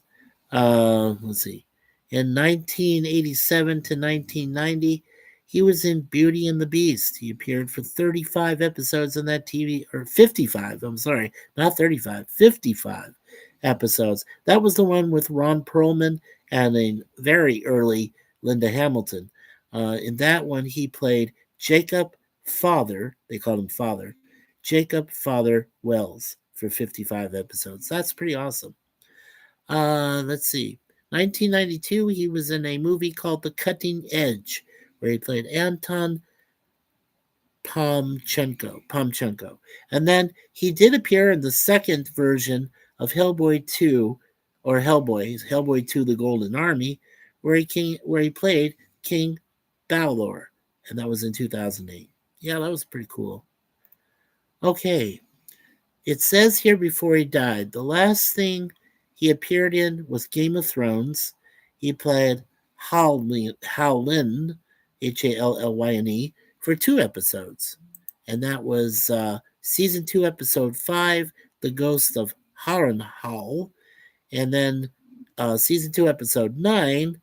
Let's see. In 1987 to 1990, he was in Beauty and the Beast. He appeared for 35 episodes in that TV, or 55, I'm sorry, not 35, 55 episodes. That was the one with Ron Perlman and a very early Linda Hamilton. In that one, he played Jacob Father, they called him Father, Jacob Father Wells for 55 episodes. That's pretty awesome. Let's see. 1992, he was in a movie called The Cutting Edge, where he played Anton Pomchenko. And then he did appear in the second version of Hellboy 2, or Hellboy 2 The Golden Army, where he played King Balor, and that was in 2008. Yeah, that was pretty cool. Okay. It says here before he died, the last thing he appeared in was Game of Thrones, he played Howlin, Hallyn, for 2 episodes. And that was season 2, episode 5, The Ghost of Harrenhal. And then season 2, episode 9,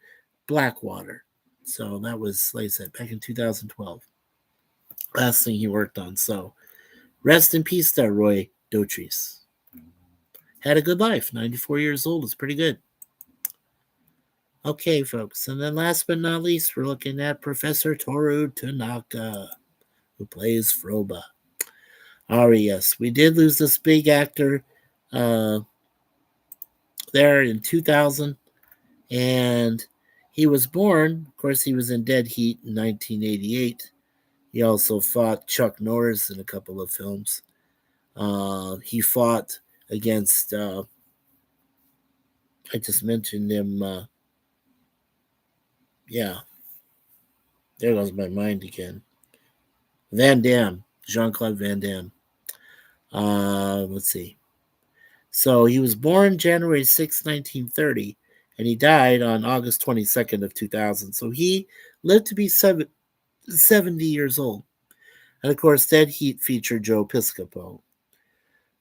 Blackwater. So that was, like I said, back in 2012. Last thing he worked on. So rest in peace there, Roy Dotrice. Had a good life. 94 years old. It's pretty good. Okay, folks. And then last but not least, we're looking at Professor Toru Tanaka, who plays Froba. Yes, we did lose this big actor there in 2000. And he was born, of course, he was in Dead Heat in 1988. He also fought Chuck Norris in a couple of films. He fought against, I just mentioned him, yeah, there goes my mind again. Van Damme, Jean-Claude Van Damme. Let's see. So he was born January 6, 1930, and he died on August 22nd of 2000. So he lived to be 70 years old. And of course, Dead Heat featured Joe Piscopo.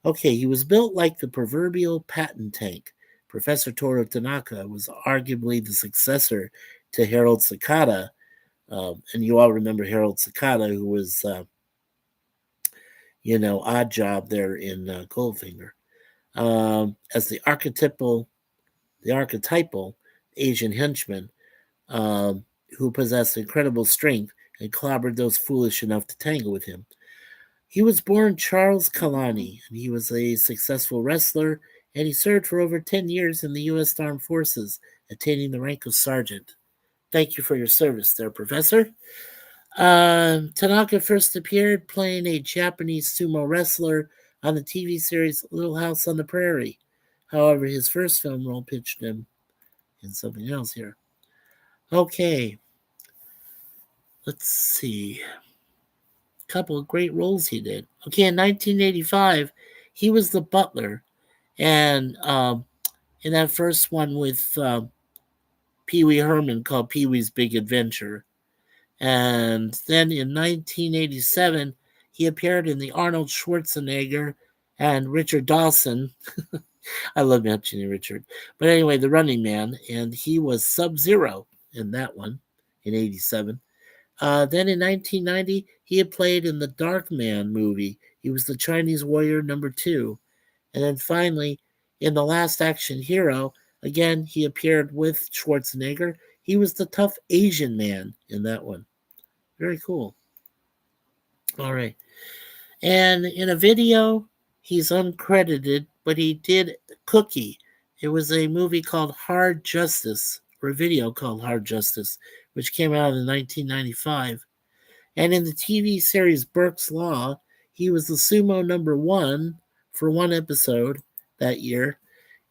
Okay, he was built like the proverbial patent tank. Professor Toru Tanaka was arguably the successor to Harold Sakata. And you all remember Harold Sakata, who was, Odd Job there in Goldfinger. As the archetypal Asian henchman who possessed incredible strength and clobbered those foolish enough to tangle with him. He was born Charles Kalani, and he was a successful wrestler, and he served for over 10 years in the U.S. Armed Forces, attaining the rank of sergeant. Thank you for your service there, Professor. Tanaka first appeared playing a Japanese sumo wrestler on the TV series Little House on the Prairie. However, his first film role pitched him in something else here. Okay, let's see. A couple of great roles he did. Okay, in 1985, he was the butler, and in that first one with Pee Wee Herman called Pee Wee's Big Adventure. And then in 1987, he appeared in the Arnold Schwarzenegger and Richard Dawson. I love mentioning Richard. But anyway, The Running Man, and he was Sub-Zero in that one in 87. Then in 1990, he had played in the Dark Man movie. He was the Chinese warrior number 2. And then finally, in The Last Action Hero, again, he appeared with Schwarzenegger. He was the tough Asian man in that one. Very cool. All right. And in a video, he's uncredited, but he did Cookie. It was a movie called Hard Justice, or a video called Hard Justice, which came out in 1995. And in the TV series Burke's Law, he was the sumo number 1 for one episode that year.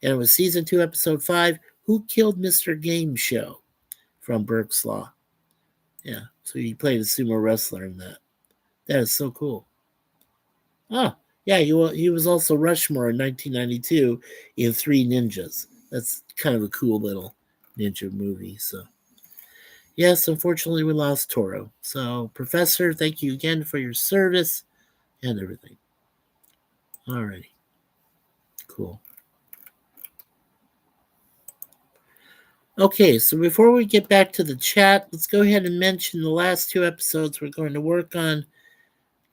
And it was season 2, episode 5, Who Killed Mr. Game Show from Burke's Law. Yeah, so he played a sumo wrestler in that. That is so cool. Oh, yeah, he was also Rushmore in 1992 in Three Ninjas. That's kind of a cool little ninja movie. So, yes, unfortunately, we lost Toro. So, Professor, thank you again for your service and everything. Alrighty. Cool. Okay, so before we get back to the chat, let's go ahead and mention the last 2 episodes we're going to work on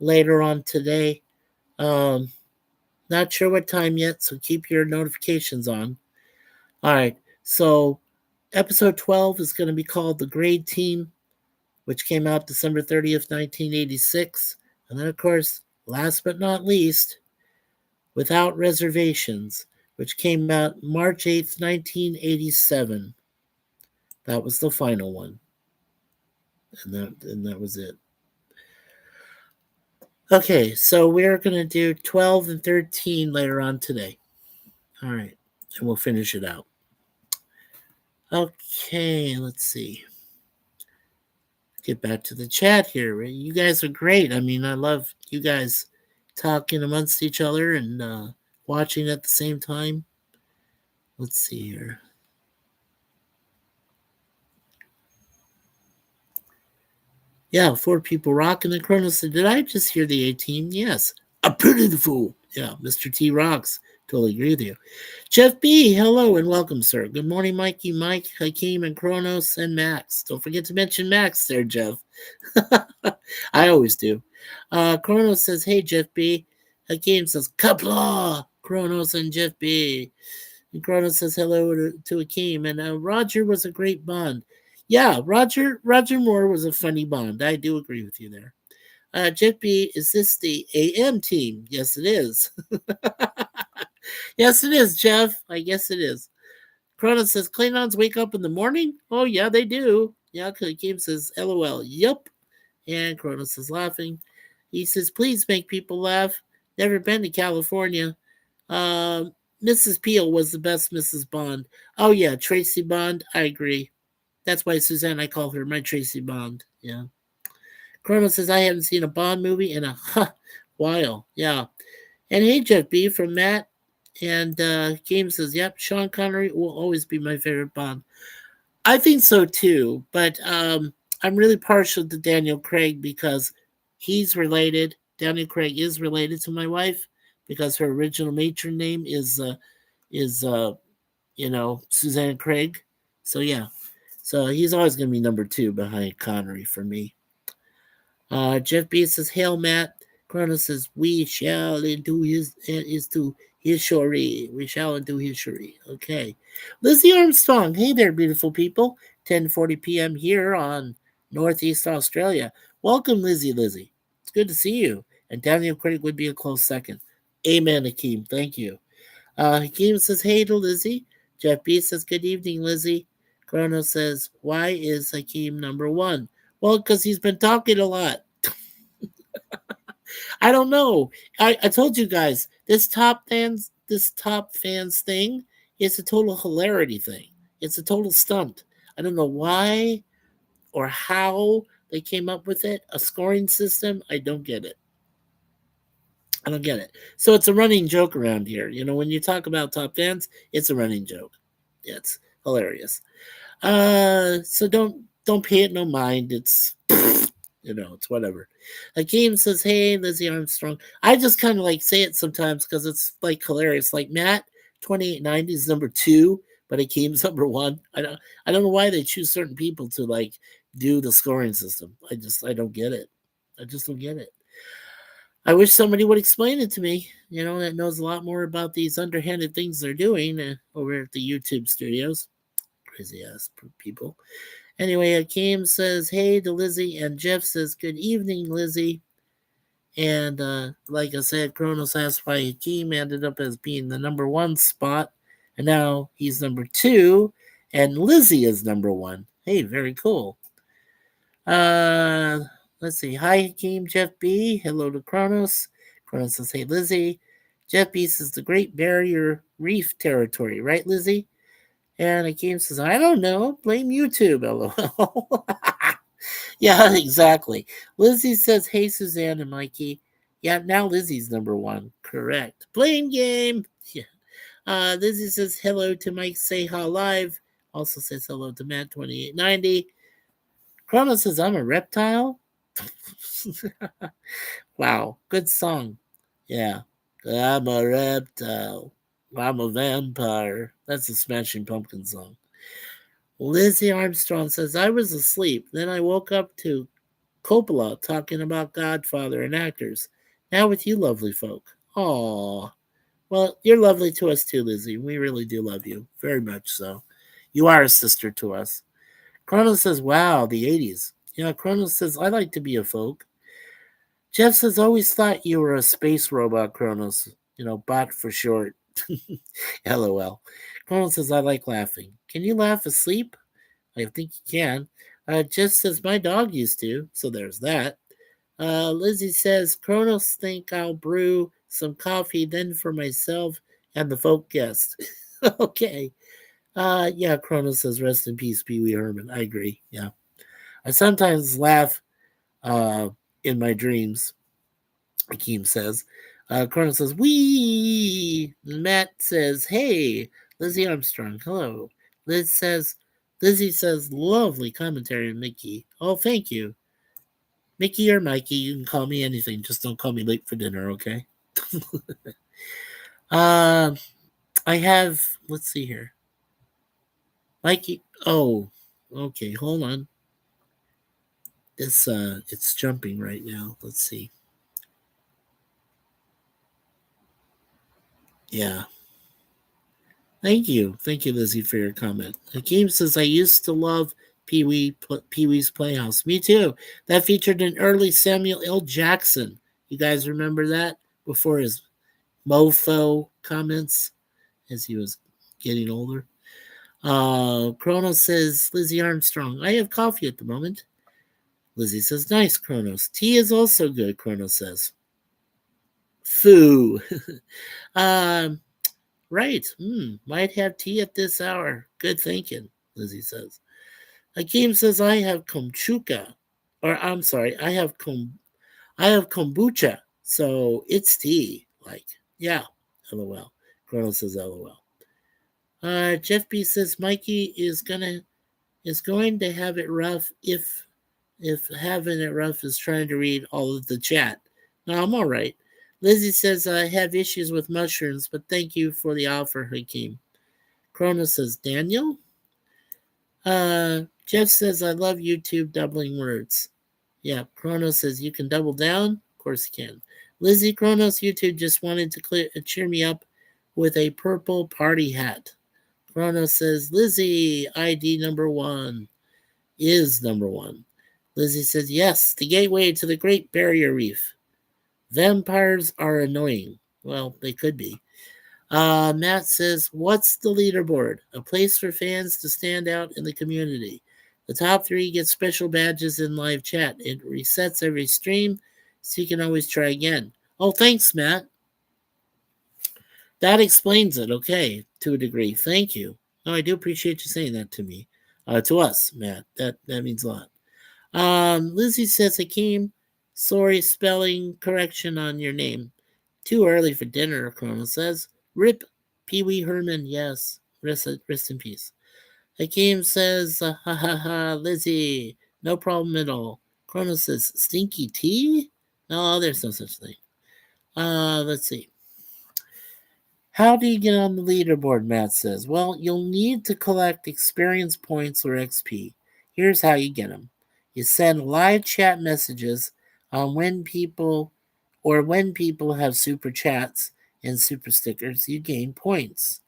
later on today. Not sure what time yet, so keep your notifications on. All right, so episode 12 is going to be called The Grade Team, which came out December 30th, 1986. And then, of course, last but not least, Without Reservations, which came out March 8th, 1987. That was the final one. And that was it. Okay, so we're going to do 12 and 13 later on today. All right, and we'll finish it out. Okay, let's see. Get back to the chat here. You guys are great. I mean, I love you guys talking amongst each other and watching at the same time. Let's see here. Yeah, 4 people rock. And then Kronos said, did I just hear the 18? Yes. A pretty fool. Yeah, Mr. T rocks. Totally agree with you. Jeff B, hello and welcome, sir. Good morning, Mikey, Mike, Hakeem, and Kronos, and Max. Don't forget to mention Max there, Jeff. I always do. Kronos says, hey, Jeff B. Hakeem says, Kapla, Kronos and Jeff B. And Kronos says hello to Hakeem. And Roger was a great Bond. Yeah, Roger Moore was a funny Bond. I do agree with you there. Jeff B, is this the AM team? Yes, it is. Yes, it is, Jeff. I guess it is. Kronos says, Klingons wake up in the morning? Oh, yeah, they do. Yeah, Hakeem says, LOL. Yup. And Kronos is laughing. He says, please make people laugh. Never been to California. Mrs. Peel was the best Mrs. Bond. Oh, yeah, Tracy Bond. I agree. That's why Suzanne, I call her my Tracy Bond. Yeah. Kronos says, I haven't seen a Bond movie in a while. Yeah. And hey, Jeff B from Matt. And Game says, yep, Sean Connery will always be my favorite Bond. I think so too, but I'm really partial to Daniel Craig because he's related. Daniel Craig is related to my wife because her original matron name is Suzanne Craig. So yeah, so he's always going to be number 2 behind Connery for me. Jeff B says, "Hail Matt." Cronos says, "We shall into his history. We shall into history." Okay. Lizzie Armstrong. Hey there, beautiful people. 10:40 p.m. here on Northeast Australia. Welcome, Lizzie. It's good to see you. And Daniel Craig would be a close second. Amen, Hakeem. Thank you. Hakeem says, "Hey to Lizzie." Jeff B says, "Good evening, Lizzie." Cronos says, "Why is Hakeem number 1?" Well, because he's been talking a lot. I don't know. I told you guys this top fans thing is a total hilarity thing. It's a total stunt. I don't know why or how they came up with it. A scoring system. I don't get it. I don't get it. So it's a running joke around here. You know, when you talk about top fans, it's a running joke. It's hilarious. So don't pay it no mind. It's it's whatever. Hakeem says, "Hey, Lizzie Armstrong." I just kind of like say it sometimes because it's like hilarious. Like Matt 2890 is number 2, but Hakeem's number 1. I don't know why they choose certain people to like do the scoring system. I don't get it. I just don't get it. I wish somebody would explain it to me. That knows a lot more about these underhanded things they're doing over at the YouTube studios. Crazy ass people. Anyway, Hakeem says, hey to Lizzie, and Jeff says, good evening, Lizzie. And like I said, Kronos asked why Hakeem ended up as being the number 1 spot, and now he's number 2, and Lizzie is number 1. Hey, very cool. Let's see. Hi, Hakeem, Jeff B. Hello to Kronos. Kronos says, hey, Lizzie. Jeff B says, the Great Barrier Reef territory, right, Lizzie? And Hakeem says, I don't know. Blame YouTube, lol. Yeah, exactly. Lizzie says, hey, Suzanne and Mikey. Yeah, now Lizzie's number 1. Correct. Blame game. Yeah. Lizzie says, hello to Mike Say How Live. Also says hello to Matt 2890. Chrono says, I'm a reptile. Wow, good song. Yeah. I'm a reptile. I'm a vampire. That's a Smashing Pumpkin song. Lizzie Armstrong says, I was asleep. Then I woke up to Coppola talking about Godfather and actors. Now with you, lovely folk. Aw. Well, you're lovely to us too, Lizzie. We really do love you. Very much so. You are a sister to us. Chronos says, wow, the 80s. Yeah, Chronos says, I like to be a folk. Jeff says, always thought you were a space robot, Chronos. Bot for short. LOL. Chronos says, I like laughing. Can you laugh asleep? I think you can. Jeff says, my dog used to, so there's that. Lizzie says, Chronos think I'll brew some coffee, then for myself and the folk guest. Okay. Yeah, Chronos says, rest in peace, Pee Wee Herman. I agree. Yeah. I sometimes laugh in my dreams, Akeem says. Chronos says, wee. Matt says, hey. Lizzie Armstrong, hello. Lizzie says, lovely commentary, Mickey. Oh, thank you. Mickey or Mikey, you can call me anything. Just don't call me late for dinner, okay? Um, I have. Let's see here, Mikey. Oh, okay. Hold on. It's jumping right now. Let's see. Yeah. Thank you, Lizzie, for your comment. Hakeem says I used to love Pee Wee's Playhouse. Me too. That featured an early Samuel L. Jackson. You guys remember that before his mofo comments as he was getting older. Kronos says Lizzie Armstrong. I have coffee at the moment. Lizzie says nice, Kronos. Tea is also good. Kronos says. Foo. um, Right. Might have tea at this hour. Good thinking, Lizzie says. Hakeem says I have komchuka. Or I'm sorry, I have kombucha. So it's tea. Like, yeah. LOL. Colonel says LOL. Jeff B says Mikey is going to have it rough if having it rough is trying to read all of the chat. No, I'm all right. Lizzie says I have issues with mushrooms, but thank you for the offer, Hakeem. Cronus says Daniel. Jeff says I love YouTube doubling words. Yeah, Kronos says you can double down. Of course you can. Lizzie Kronos YouTube just wanted to cheer me up with a purple party hat. Kronos says Lizzie ID number one is number one. Lizzie says yes, the gateway to the Great Barrier Reef. Vampires are annoying. Well, they could be. Matt says, what's the leaderboard? A place for fans to stand out in the community. The top three get special badges in live chat. It resets every stream, so you can always try again. Oh, thanks, Matt. That explains it, okay, to a degree. Thank you. No, I do appreciate you saying that to me. To us, Matt. That means a lot. Lizzie says, Hakeem, sorry, spelling correction on your name. Too early for dinner, Chrono says. Rip Pee Wee Herman, yes. Rest in peace. Hakeem says, ha ha ha, Lizzie, no problem at all. Chrono says, stinky tea? No, there's no such thing. Let's see. How do you get on the leaderboard, Matt says? Well, you'll need to collect experience points or XP. Here's how you get them. You send live chat messages on when people have super chats and super stickers, you gain points.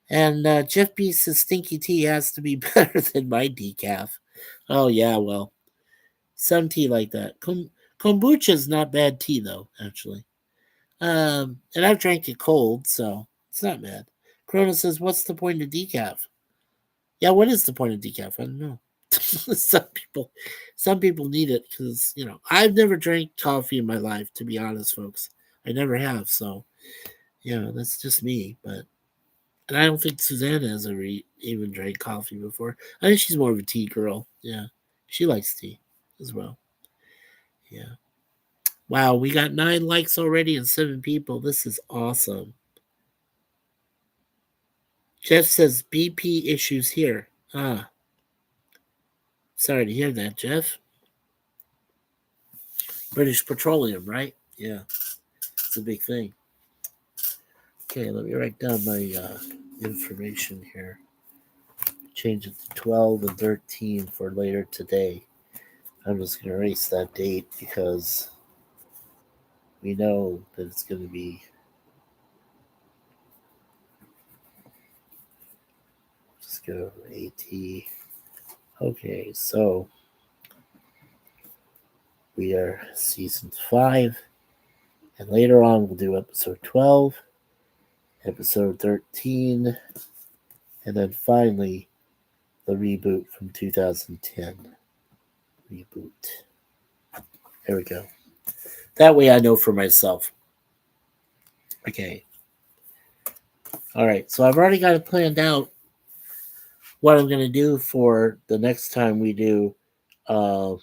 And Jeff B says stinky tea has to be better than my decaf. Oh yeah, well, some tea like that. Kombucha is not bad tea though, actually. And I've drank it cold, so it's not bad. Corona says, "What's the point of decaf?" Yeah, what is the point of decaf? I don't know. Some people need it because I've never drank coffee in my life. To be honest, folks, I never have. So that's just me. And I don't think Susanna has ever even drank coffee before. I think she's more of a tea girl. Yeah, she likes tea as well. Yeah. Wow, we got 9 likes already and 7 people. This is awesome. Jeff says BP issues here. Sorry to hear that, Jeff. British Petroleum, right? Yeah, it's a big thing. Okay, let me write down my information here. Change it to 12 and 13 for later today. I'm just going to erase that date because we know that it's going to be. Just go AT. Okay, so we are season 5, and later on we'll do episode 12, episode 13, and then finally the reboot from 2010. Reboot. There we go. That way I know for myself. Okay. All right, so I've already got it planned out what I'm going to do for the next time we do. Let's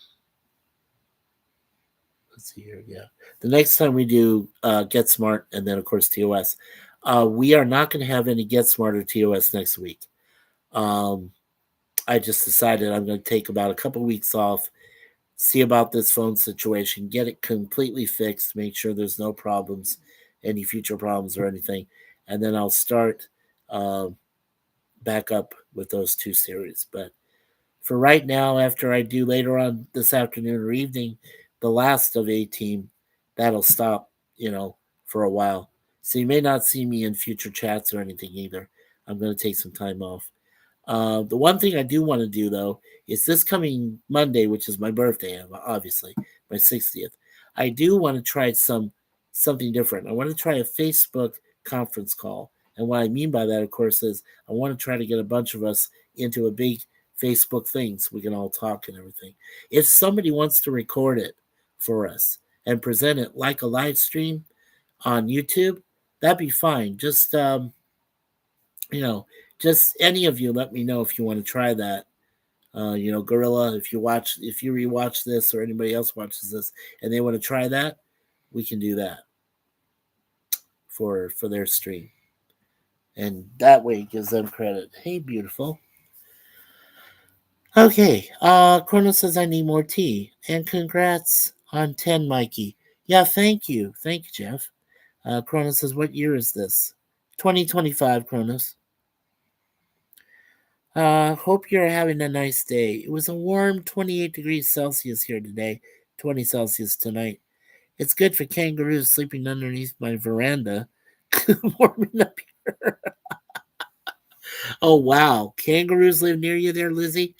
see here. Yeah. The next time we do Get Smart and then, of course, TOS, we are not going to have any Get Smart or TOS next week. I just decided I'm going to take about a couple weeks off see about this phone situation, get it completely fixed, make sure there's no problems, any future problems or anything, and then I'll start um, back up with those two series. But for right now, after I do later on this afternoon or evening, the last of A Team, that'll stop, for a while. So you may not see me in future chats or anything either. I'm going to take some time off. The one thing I do want to do though is this coming Monday, which is my birthday, obviously my 60th. I do want to try something different. I want to try a Facebook conference call, and what I mean by that, of course, is I want to try to get a bunch of us into a big Facebook thing so we can all talk and everything. If somebody wants to record it for us and present it like a live stream on YouTube, that'd be fine. You know, just any of you, let me know if you want to try that. Gorilla, if you rewatch this or anybody else watches this and they want to try that, we can do that for their stream, and that way it gives them credit. Hey, beautiful. Okay, Chrono says I need more tea, and congrats on 10, Mikey. Yeah, thank you, Jeff. Chrono says, what year is this? 2025, Chronos. Hope you're having a nice day. It was a warm 28 degrees Celsius here today, 20 Celsius tonight. It's good for kangaroos sleeping underneath my veranda. Warming up here. Oh, wow. Kangaroos live near you there, Lizzie?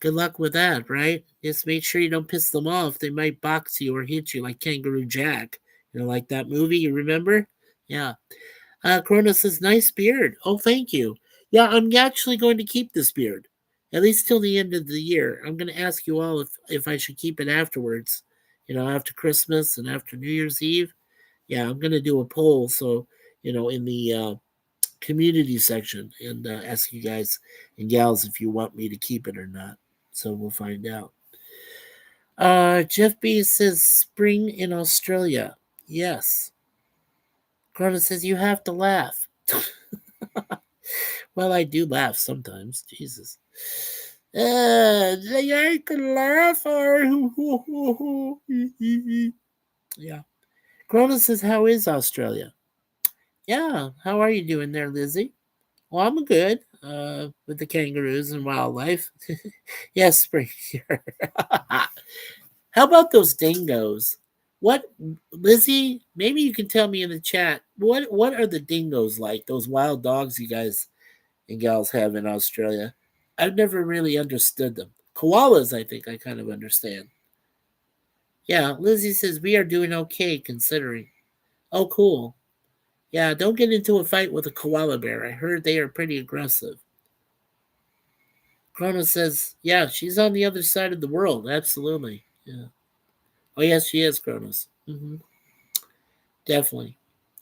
Good luck with that, right? Just make sure you don't piss them off. They might box you or hit you like Kangaroo Jack. Like that movie, you remember? Yeah. Cronus says, nice beard. Oh, thank you. Yeah, I'm actually going to keep this beard, at least till the end of the year. I'm going to ask you all if I should keep it afterwards, after Christmas and after New Year's Eve. Yeah, I'm going to do a poll. So, in the community section and ask you guys and gals if you want me to keep it or not. So we'll find out. Jeff B says, spring in Australia. Yes. Corona says, you have to laugh. Well, I do laugh sometimes. Jesus. I can laugh. Yeah. Corona says, how is Australia? Yeah. How are you doing there, Lizzie? Well, I'm good with the kangaroos and wildlife. Yes, spring here. How about those dingoes? What, Lizzie? Maybe you can tell me in the chat. What are the dingoes like? Those wild dogs you guys and gals have in Australia? I've never really understood them. Koalas, I think I kind of understand. Yeah, Lizzie says we are doing okay considering. Oh, cool. Yeah, don't get into a fight with a koala bear. I heard they are pretty aggressive. Chrono says, yeah, she's on the other side of the world. Absolutely. Yeah. Oh, yes, she is, Kronos. Definitely.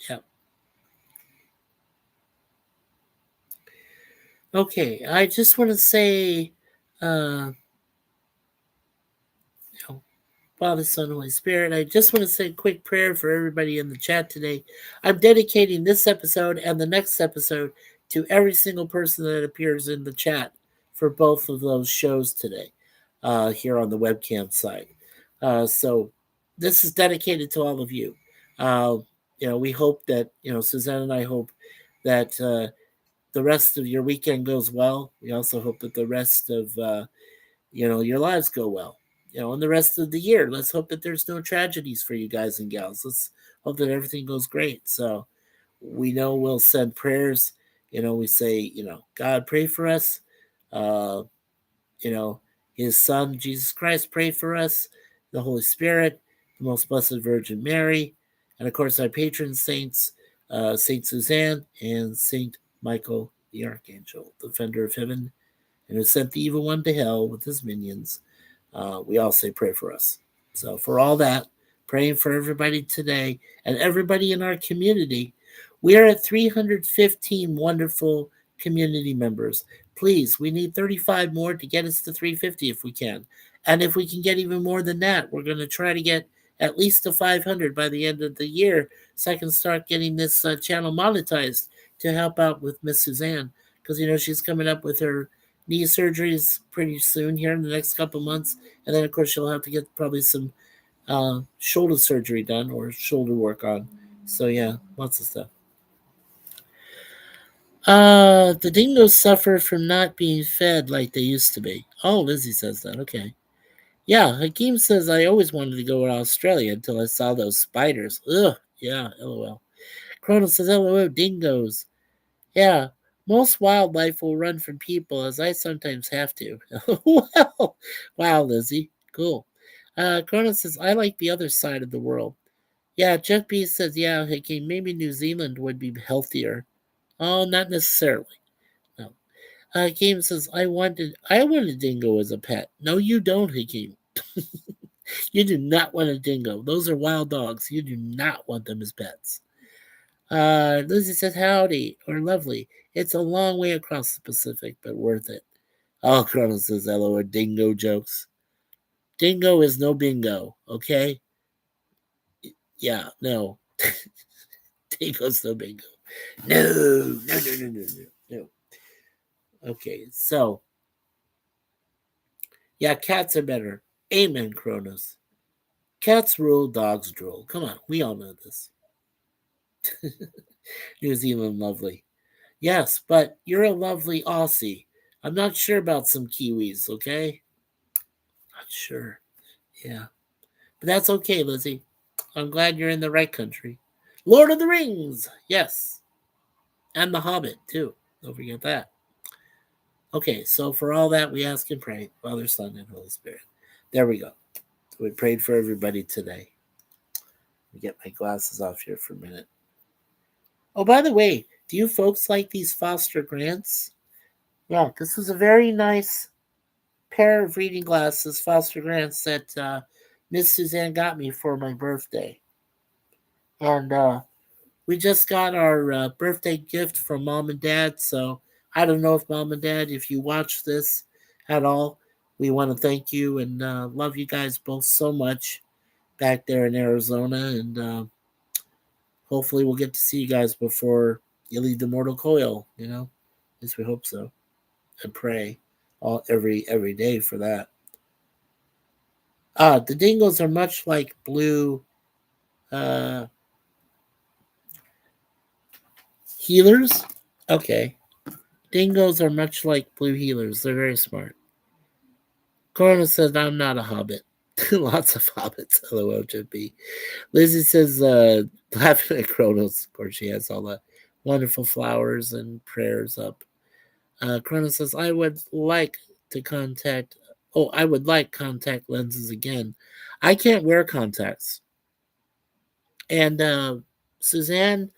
Yeah. Okay, I just want to say, uh, Father, Son, Holy Spirit, I just want to say a quick prayer for everybody in the chat today. I'm dedicating this episode and the next episode to every single person that appears in the chat for both of those shows today here on the webcam side. So this is dedicated to all of you. We hope that, Suzanne and I hope that the rest of your weekend goes well. We also hope that the rest of, your lives go well. And the rest of the year, let's hope that there's no tragedies for you guys and gals. Let's hope that everything goes great. So we know we'll send prayers. We say, God, pray for us. Uh, his son, Jesus Christ, pray for us. The Holy Spirit, the most blessed Virgin Mary, and of course our patron saints, Saint Suzanne and Saint Michael the Archangel, defender of heaven, and who sent the evil one to hell with his minions. We all say pray for us. So for all that, praying for everybody today and everybody in our community. We are at 315 wonderful community members. Please, we need 35 more to get us to 350 if we can. And if we can get even more than that, we're going to try to get at least to 500 by the end of the year so I can start getting this channel monetized to help out with Miss Suzanne because, she's coming up with her knee surgeries pretty soon here in the next couple months, and then of course she'll have to get probably some shoulder surgery done or shoulder work on. So yeah, lots of stuff. The dingoes suffer from not being fed like they used to be. Oh, Lizzie says that. Okay. Yeah, Hakeem says I always wanted to go to Australia until I saw those spiders. Ugh. Yeah, lol. Cronus says lol, dingoes. Yeah, most wildlife will run from people, as I sometimes have to. Well, wow, Lizzie. Cool. Cronus says I like the other side of the world. Yeah, Jeff B says, yeah, Hakeem, maybe New Zealand would be healthier. Oh, not necessarily. No. Hakeem says, I want a dingo as a pet. No, you don't, Hakeem. You do not want a dingo. Those are wild dogs. You do not want them as pets. Lizzie says, howdy, or lovely. It's a long way across the Pacific, but worth it. Oh, Colonel says, hello, dingo jokes. Dingo is no bingo, okay? Yeah, no. Dingo's no bingo. No. Okay, so, yeah, cats are better. Amen, Kronos. Cats rule, dogs drool. Come on, we all know this. New Zealand lovely. Yes, but you're a lovely Aussie. I'm not sure about some Kiwis, okay? Not sure. Yeah. But that's okay, Lizzie. I'm glad you're in the right country. Lord of the Rings! Yes. And The Hobbit, too. Don't forget that. Okay, so for all that, we ask and pray, Father, Son, and Holy Spirit. There we go. We prayed for everybody today. Let me get my glasses off here for a minute. Oh, by the way, do you folks like these Foster grants? Yeah, this was a very nice pair of reading glasses, Foster grants, that Miss Suzanne got me for my birthday. And we just got our birthday gift from Mom and Dad. So I don't know if Mom and Dad, if you watch this at all, we want to thank you and love you guys both so much back there in Arizona. And hopefully we'll get to see you guys before you leave the mortal coil, you know? At least we hope so. And pray every day for that. The dingoes are much like blue uh, healers. Okay. Dingoes are much like blue healers. They're very smart. Corona says, I'm not a hobbit. Lots of hobbits. LOL, Chippy. Lizzie says, laughing at Kronos. Of course, she has all the wonderful flowers and prayers up. Kronos says, I would like contact lenses again. I can't wear contacts. And Suzanne,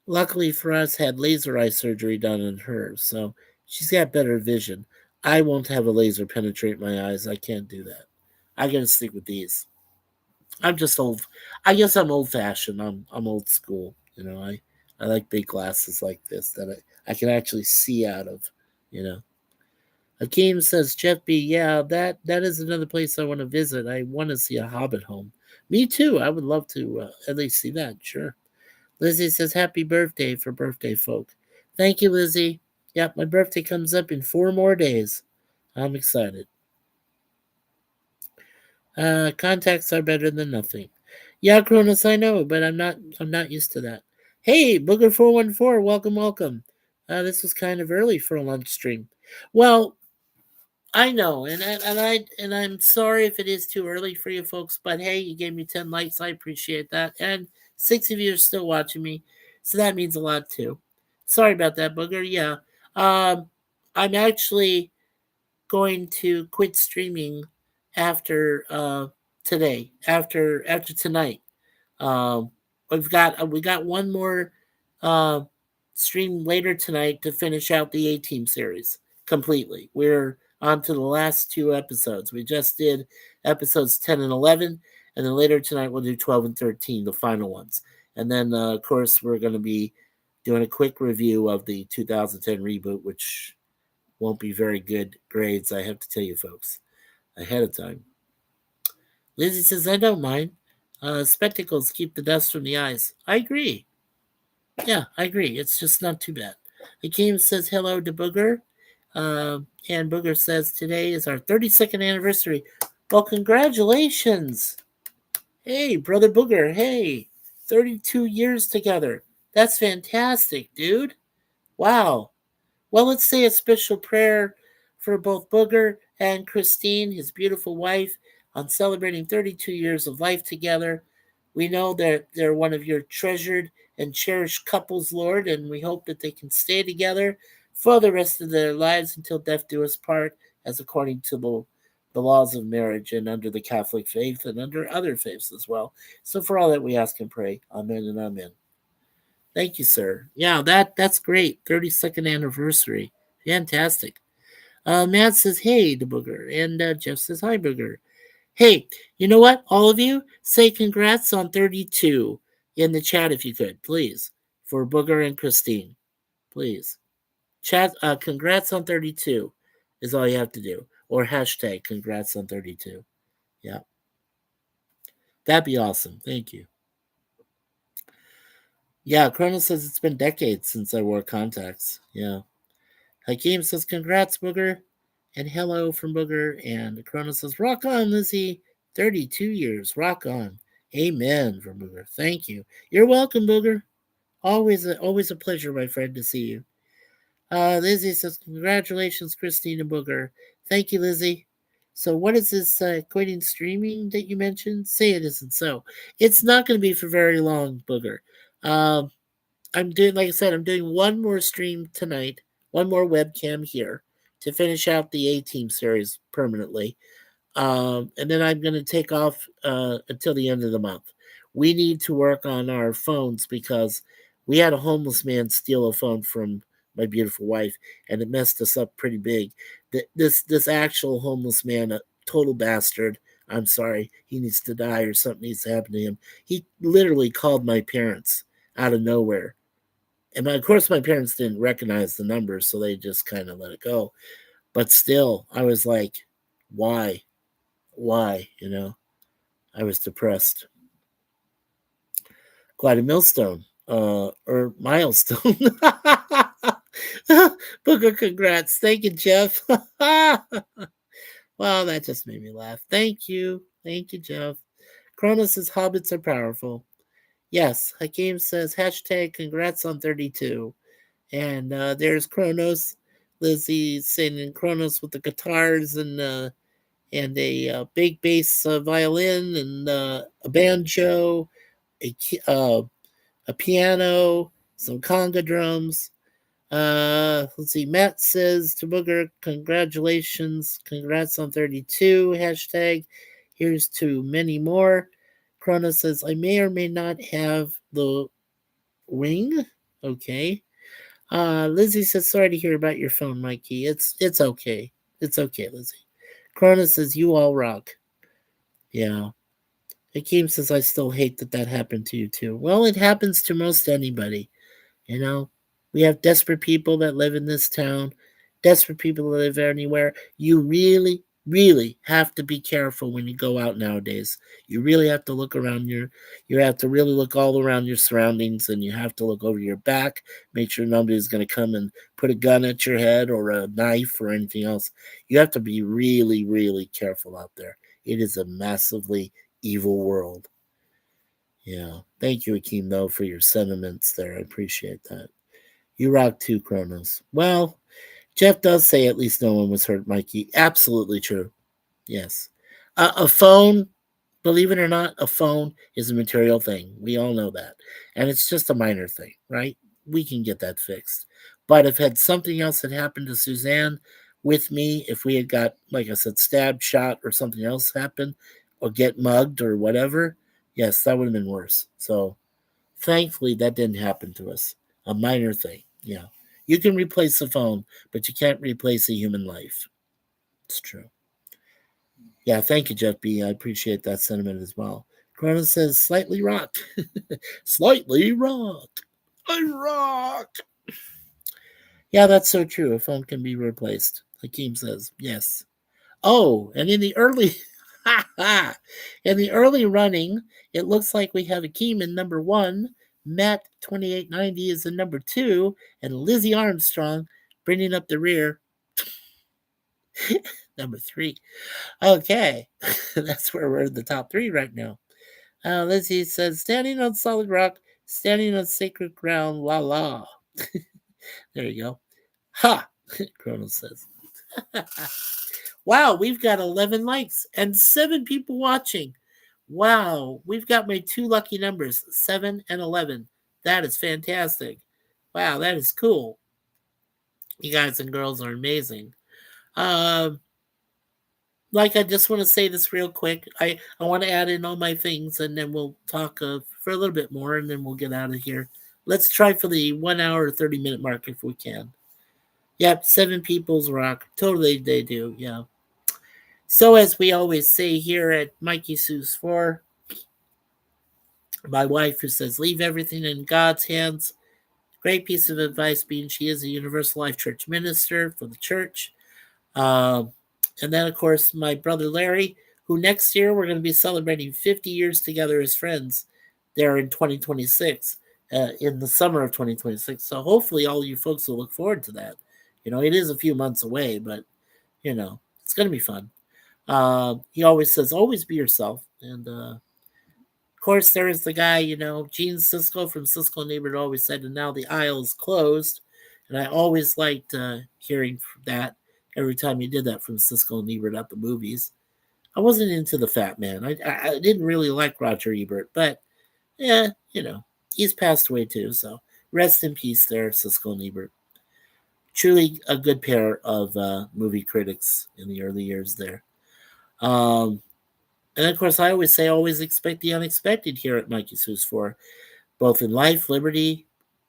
luckily for us, had laser eye surgery done on her. So she's got better vision. I won't have a laser penetrate my eyes. I can't do that. I gotta stick with these. I'm just old. I guess I'm old fashioned. I'm old school. You know, I like big glasses like this that I can actually see out of. You know. Akeem says, Jeff B, yeah, that is another place I want to visit. I want to see a Hobbit home. Me too. I would love to at least see that. Sure. Lizzie says, happy birthday for birthday folk. Thank you, Lizzie. Yep, my birthday comes up in 4 more days. I'm excited. Contacts are better than nothing. Yeah, Cronus, I know, but I'm not used to that. Hey, Booger414, welcome. This was kind of early for a lunch stream. Well, I know, and I'm sorry if it is too early for you folks, but hey, you gave me 10 likes. I appreciate that, and 6 of you are still watching me, so that means a lot too. Sorry about that, Booger. Yeah, I'm actually going to quit streaming after today, after tonight. Um, we got one more uh, stream later tonight to finish out the A-Team series completely. We're on to the last 2 episodes. We just did episodes 10 and 11, and then later tonight we'll do 12 and 13, the final ones. And then, of course, we're going to be doing a quick review of the 2010 reboot, which won't be very good grades, I have to tell you folks, ahead of time. Lizzie says, I don't mind. Spectacles keep the dust from the eyes. I agree. Yeah, I agree. It's just not too bad. Hakeem says hello to Booger. And Booger says today is our 32nd anniversary. Well, congratulations. Hey, Brother Booger. Hey, 32 years together. That's fantastic, dude. Wow. Well, let's say a special prayer for both Booger and Christine, his beautiful wife, on celebrating 32 years of life together. We know that they're one of your treasured and cherished couples, Lord, and we hope that they can stay together for the rest of their lives until death do us part, as according to the laws of marriage and under the Catholic faith and under other faiths as well. So for all that we ask and pray. Amen and amen. Thank you, sir. Yeah, that's great. 32nd anniversary. Fantastic. Matt says, hey, to Booger. And Jeff says, hi, Booger. Hey, you know what? All of you, say congrats on 32 in the chat if you could, please, for Booger and Christine. Please. Chat, congrats on 32 is all you have to do. Or hashtag congrats on 32. Yeah. That'd be awesome. Thank you. Yeah, Chrono says it's been decades since I wore contacts. Yeah. Hakeem says, congrats, Booger. And hello from Booger. And Chrono says, rock on, Lizzie. 32 years. Rock on. Amen from Booger. Thank you. You're welcome, Booger. Always a pleasure, my friend, to see you. Lizzie says, congratulations, Christine and Booger. Thank you, Lizzie. So what is this quitting streaming that you mentioned? Say it isn't so. It's not going to be for very long, Booger. Um, I'm doing, like I said, I'm doing one more stream tonight, one more webcam here to finish out the A-Team series permanently. And then I'm going to take off until the end of the month. We need to work on our phones because we had a homeless man steal a phone from my beautiful wife, and it messed us up pretty big. This actual homeless man, a total bastard. I'm sorry, he needs to die or something needs to happen to him. He literally called my parents out of nowhere, and of course my parents didn't recognize the numbers, so they just kind of let it go. But still, I was like, why? Why, I was depressed. Quite a millstone, or milestone. Booker, congrats. Thank you, Jeff. Well, that just made me laugh. Thank you. Thank you, Jeff. Cronus says hobbits are powerful. Yes, Hakeem says hashtag congrats on 32. And there's Kronos. Lizzie singing Kronos with the guitars and a big bass violin and a banjo, a a piano, some conga drums. Let's see. Matt says to Booger, congratulations, congrats on 32. Hashtag. Here's to many more. Chrono says I may or may not have the ring. Okay. Lizzie says sorry to hear about your phone, Mikey. It's okay. It's okay, Lizzie. Chrono says you all rock. Yeah. Hakeem says, I still hate that happened to you too. Well, it happens to most anybody. You know, we have desperate people that live in this town, desperate people that live anywhere. You really, really have to be careful when you go out nowadays. You really have to look around you have to really look all around your surroundings, and you have to look over your back, make sure nobody's going to come and put a gun at your head or a knife or anything else. You have to be really, really careful out there. It is a massively evil world. Yeah. Thank you, Akeem, though, for your sentiments there. I appreciate that. You rock too, Kronos. Well, Jeff does say at least no one was hurt, Mikey. Absolutely true. Yes. A phone, believe it or not, a phone is a material thing. We all know that. And it's just a minor thing, right? We can get that fixed. But if had something else had happened to Suzanne with me, if we had got, like I said, stabbed, shot, or something else happened, or get mugged or whatever, yes, that would have been worse. So thankfully, that didn't happen to us. A minor thing. Yeah. You can replace the phone, but you can't replace a human life. It's true. Yeah, thank you, Jeff B. I appreciate that sentiment as well. Corona says, slightly rock. Slightly rock. I rock. Yeah, that's so true. A phone can be replaced. Hakeem says, yes. Oh, and in the early in the early running, it looks like we have Akeem in number 1, Matt 2890 is in number 2, and Lizzie Armstrong bringing up the rear. Number 3. Okay. That's where we're in the top 3 right now. Lizzie says, standing on solid rock, standing on sacred ground, la la. There you go. Ha! Kronos says. Wow, we've got 11 likes and 7 people watching. Wow, we've got my 2 lucky numbers, 7 and 11. That is fantastic. Wow, that is cool. You guys and girls are amazing. Um, I just want to say this real quick. I want to add in all my things and then we'll talk for a little bit more and then we'll get out of here. Let's try for the 1 hour, 30-minute mark if we can. Yep, 7 people's rock. Totally they do, yeah. So as we always say here at MikeySuzeFour, my wife who says, leave everything in God's hands. Great piece of advice being she is a Universal Life Church minister for the church. Um, and then, of course, my brother Larry, who next year we're going to be celebrating 50 years together as friends there in 2026, in the summer of 2026. So hopefully all you folks will look forward to that. You know, it is a few months away, but, you know, it's going to be fun. He always says, always be yourself. And, of course, there is the guy, you know, Gene Cisco from Cisco Neighborhood always said, and now the aisle is closed. And I always liked hearing that every time you did that from Cisco and Ebert at the movies. I wasn't into the Fat Man. I didn't really like Roger Ebert, but yeah, you know, he's passed away too. So rest in peace there, Cisco and Ebert. Truly a good pair of movie critics in the early years there. And of course, I always say, always expect the unexpected here at MikeySuzeFour, both in life, liberty,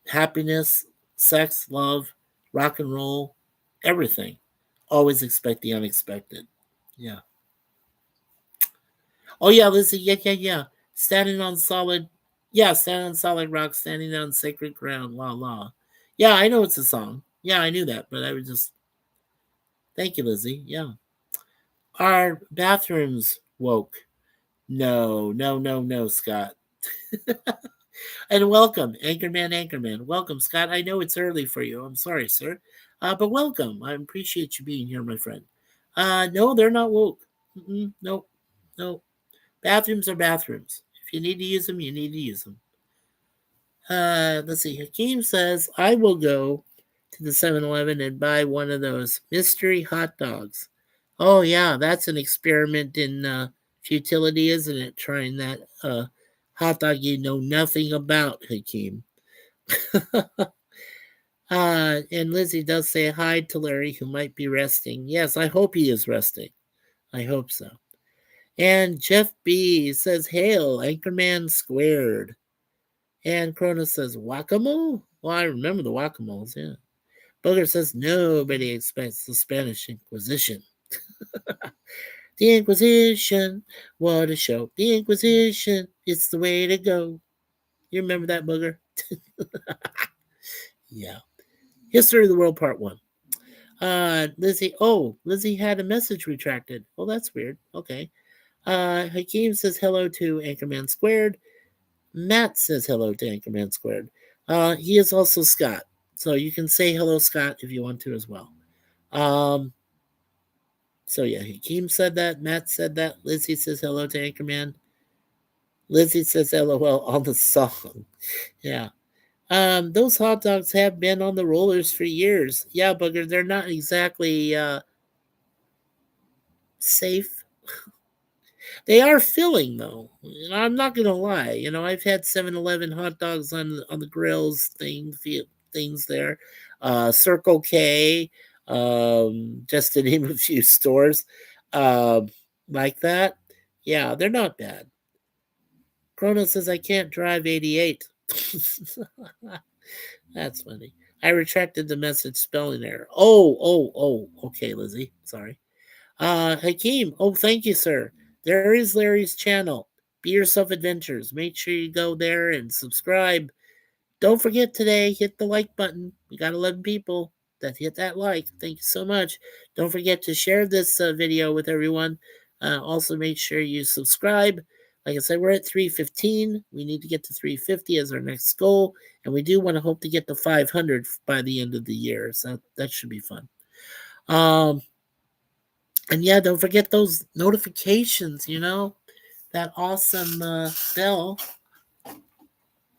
happiness, sex, love, rock and roll, everything. Always expect the unexpected. Yeah. Oh yeah, Lizzie. Yeah. Standing on solid. Yeah, standing on solid rock, standing on sacred ground. La la. Yeah, I know it's a song. Yeah, I knew that, but I was just. Thank you, Lizzie. Yeah. Our bathrooms woke. No, Scott. And welcome, Anchorman. Welcome, Scott. I know it's early for you. I'm sorry, sir. But welcome. I appreciate you being here, my friend. No, they're not woke. Nope. Nope. Bathrooms are bathrooms. If you need to use them, you need to use them. Let's see. Hakeem says, I will go to the 7-Eleven and buy one of those mystery hot dogs. Oh, yeah, that's an experiment in futility, isn't it? Trying that hot dog you know nothing about, Hakeem. And Lizzie does say hi to Larry, who might be resting. Yes, I hope he is resting. I hope so. And Jeff B says, hail, Anchorman squared. And Cronus says, Whack-a-mole? Well, I remember the whack-a-moles, yeah. Booger says, nobody expects the Spanish Inquisition. The Inquisition, what a show. The Inquisition, it's the way to go. You remember that, Booger? Yeah. History of the World Part 1. Lizzie had a message retracted. Oh, that's weird. Okay. Hakeem says hello to Anchorman Squared. Matt says hello to Anchorman Squared. He is also Scott. So you can say hello, Scott, if you want to as well. So yeah, Hakeem said that. Matt said that. Lizzie says hello to Anchorman. Lizzie says LOL on the song. Yeah. Those hot dogs have been on the rollers for years. Yeah, Booger, they're not exactly safe. They are filling though. I'm not gonna lie. You know, I've had 7-Eleven hot dogs on the grills things there. Circle K, just to name a few stores, like that. Yeah, they're not bad. Chrono says I can't drive 88. That's funny. I retracted the message spelling error. Oh. Okay, Lizzie. Sorry. Hakeem. Oh, thank you, sir. There is Larry's channel. Be Yourself Adventures. Make sure you go there and subscribe. Don't forget today, hit the like button. We got 11 people that hit that like. Thank you so much. Don't forget to share this video with everyone. Also, make sure you subscribe. Like I said, we're at 315. We need to get to 350 as our next goal. And we do want to hope to get to 500 by the end of the year. So that should be fun. And yeah, don't forget those notifications, that awesome bell.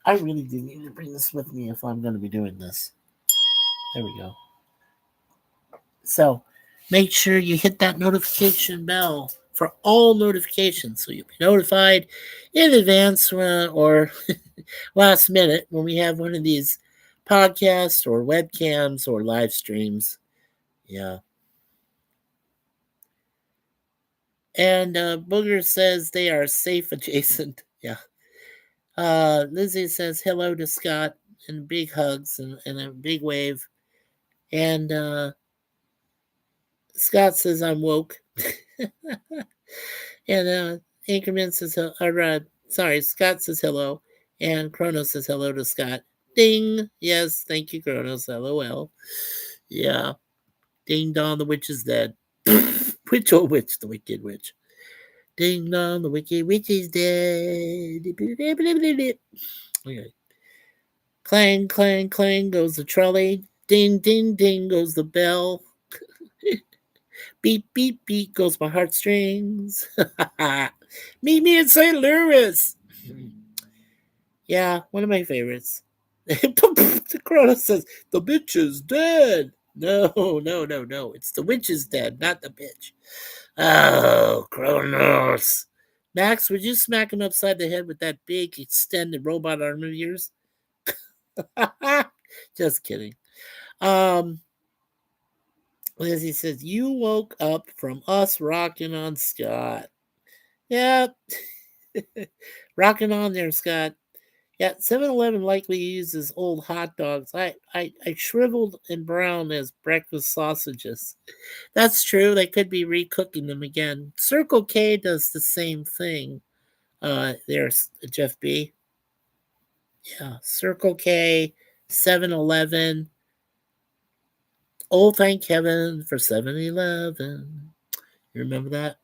I really do need to bring this with me if I'm going to be doing this. There we go. So make sure you hit that notification bell for all notifications so you'll be notified in advance or last minute when we have one of these podcasts or webcams or live streams. Yeah. And Booger says they are safe adjacent. Yeah. Lizzie says hello to Scott and big hugs and a big wave. And Scott says I'm woke. And Anchorman says, sorry, Scott says hello. And Kronos says hello to Scott. Ding. Yes, thank you, Kronos. LOL. Yeah. Ding dong, the witch is dead. Witch, oh witch, the wicked witch. Ding dong, the wicked witch is dead. Okay. Clang, clang, clang goes the trolley. Ding, ding, ding goes the bell. Beep, beep, beep goes my heartstrings. Meet me in St. Louis. Yeah, one of my favorites. The Cronus says, the bitch is dead. No, no, no, no. It's the witch is dead, not the bitch. Oh, Kronos. Max, would you smack him upside the head with that big extended robot arm of yours? Just kidding. Lizzie says, you woke up from us rocking on Scott. Yep. Rocking on there, Scott. Yeah, 7-Eleven likely uses old hot dogs. I shriveled and brown as breakfast sausages. That's true. They could be recooking them again. Circle K does the same thing. There's Jeff B. Yeah, Circle K, 7-Eleven. Oh, thank heaven for 7-Eleven. You remember that?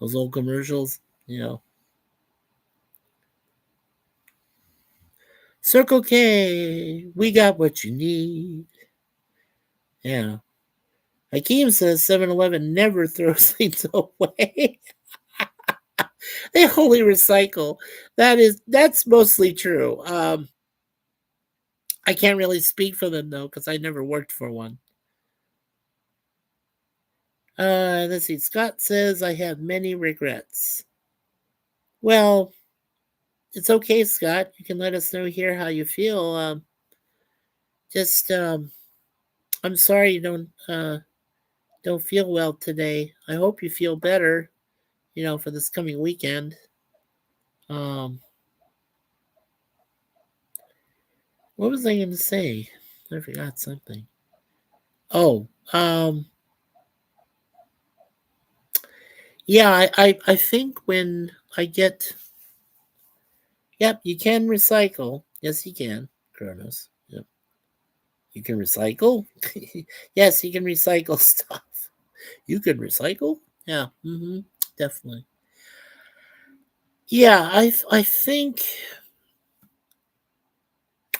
Those old commercials? Circle K, we got what you need. Yeah. Hakeem says 7-Eleven never throws things away. They only recycle. That's mostly true. I can't really speak for them though, because I never worked for one. Let's see. Scott says I have many regrets. Well, it's okay, Scott. You can let us know here how you feel. Just I'm sorry you don't feel well today. I hope you feel better, for this coming weekend. Um, what was I going to say? I forgot something. Oh, yeah, I think when I get, yep, you can recycle. Yes, you can, Kronos. Yep, you can recycle. Yes, you can recycle stuff. You can recycle. Yeah, definitely. Yeah, I think,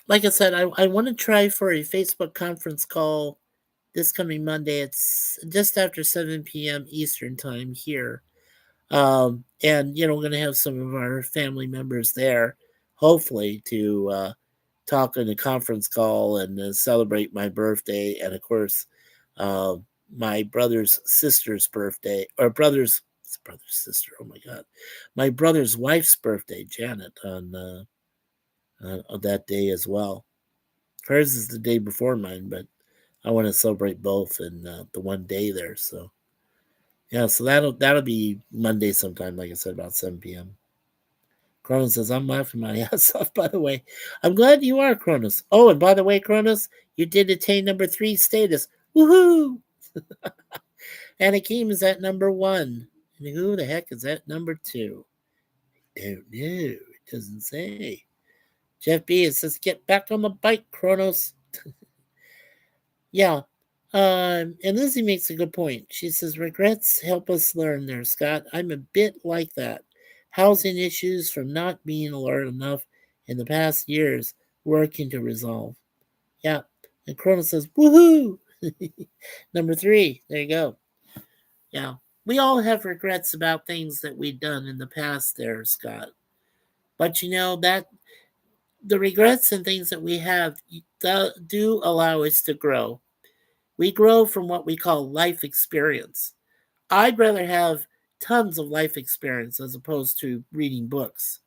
like I said, I want to try for a Facebook conference call this coming Monday. It's just after 7 p.m. Eastern time here. And we're going to have some of our family members there, hopefully, to talk on a conference call and celebrate my birthday, and of course, uh, my brother's sister's birthday, or brother's sister. Oh my God, my brother's wife's birthday, Janet, on that day as well. Hers is the day before mine, but I want to celebrate both in the one day there. So yeah, so that'll be Monday sometime, like I said, about 7 p.m. Cronus says, I'm laughing my ass off, by the way. I'm glad you are, Cronus. Oh, and by the way, Cronus, you did attain number 3 status. Woohoo! And Akeem is at number 1. And who the heck is at number 2? Don't know. It doesn't say. Jeff B, it says, get back on the bike, Cronus. Yeah. And Lizzie makes a good point. She says, regrets help us learn there, Scott. I'm a bit like that. Housing issues from not being alert enough in the past years, working to resolve. Yeah. And Cronus says, woohoo! Number 3. There you go. Yeah. We all have regrets about things that we've done in the past there, Scott. But that the regrets and things that we have do allow us to grow. We grow from what we call life experience. I'd rather have tons of life experience as opposed to reading books.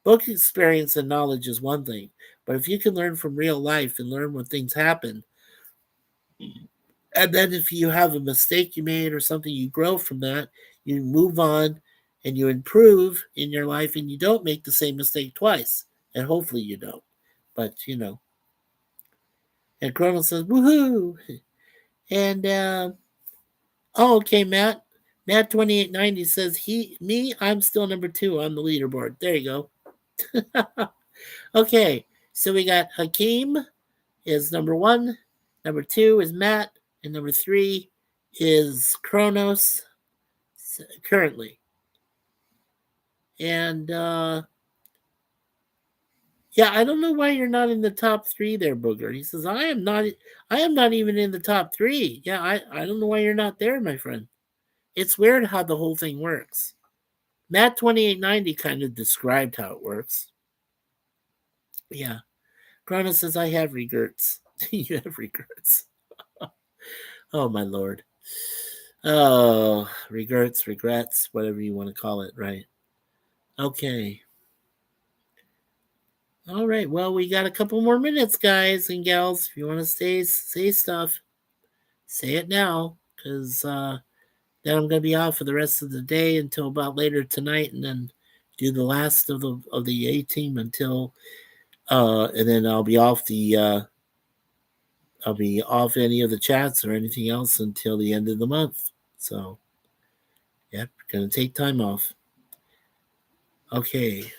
Book experience and knowledge is one thing, but if you can learn from real life and learn when things happen, and then if you have a mistake you made or something, you grow from that, you move on and you improve in your life and you don't make the same mistake twice. And hopefully you don't. But, and Chrono says, woohoo. And, okay, Matt. Matt 2890 says, I'm still number 2 on the leaderboard. There you go. Okay, so we got Hakeem is number 1. Number 2 is Matt. And number 3 is Kronos currently. And yeah, I don't know why you're not in the top 3 there, Booger. He says, I am not even in the top 3. Yeah, I don't know why you're not there, my friend. It's weird how the whole thing works. Matt 2890 kind of described how it works. Yeah. Kronos says, I have regrets. You have regrets. Oh, my Lord. Oh, regrets, whatever you want to call it, right? Okay. All right. Well, we got a couple more minutes, guys and gals. If you want to say stuff, say it now, because then I'm going to be off for the rest of the day until about later tonight, and then do the last of the A team until, and then I'll be off any of the chats or anything else until the end of the month. So, yep, going to take time off. Okay.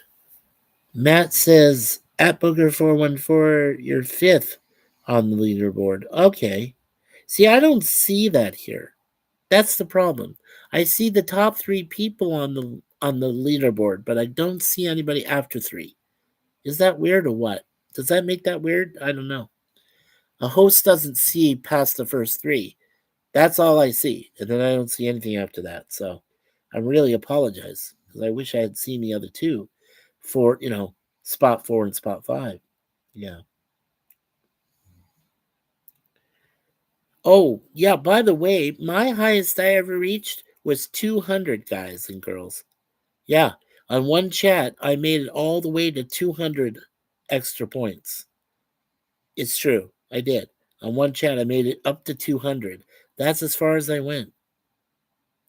Matt says, at Booger414, you're 5th on the leaderboard. Okay. See, I don't see that here. That's the problem. I see the top 3 people on the leaderboard, but I don't see anybody after 3. Is that weird or what? Does that make that weird? I don't know. A host doesn't see past the first 3. That's all I see, and then I don't see anything after that. So I really apologize because I wish I had seen the other 2 for spot 4 and spot 5. Yeah. Oh, yeah, by the way, my highest I ever reached was 200, guys and girls. Yeah, on one chat, I made it all the way to 200 extra points. It's true. I did. On one chat, I made it up to 200. That's as far as I went.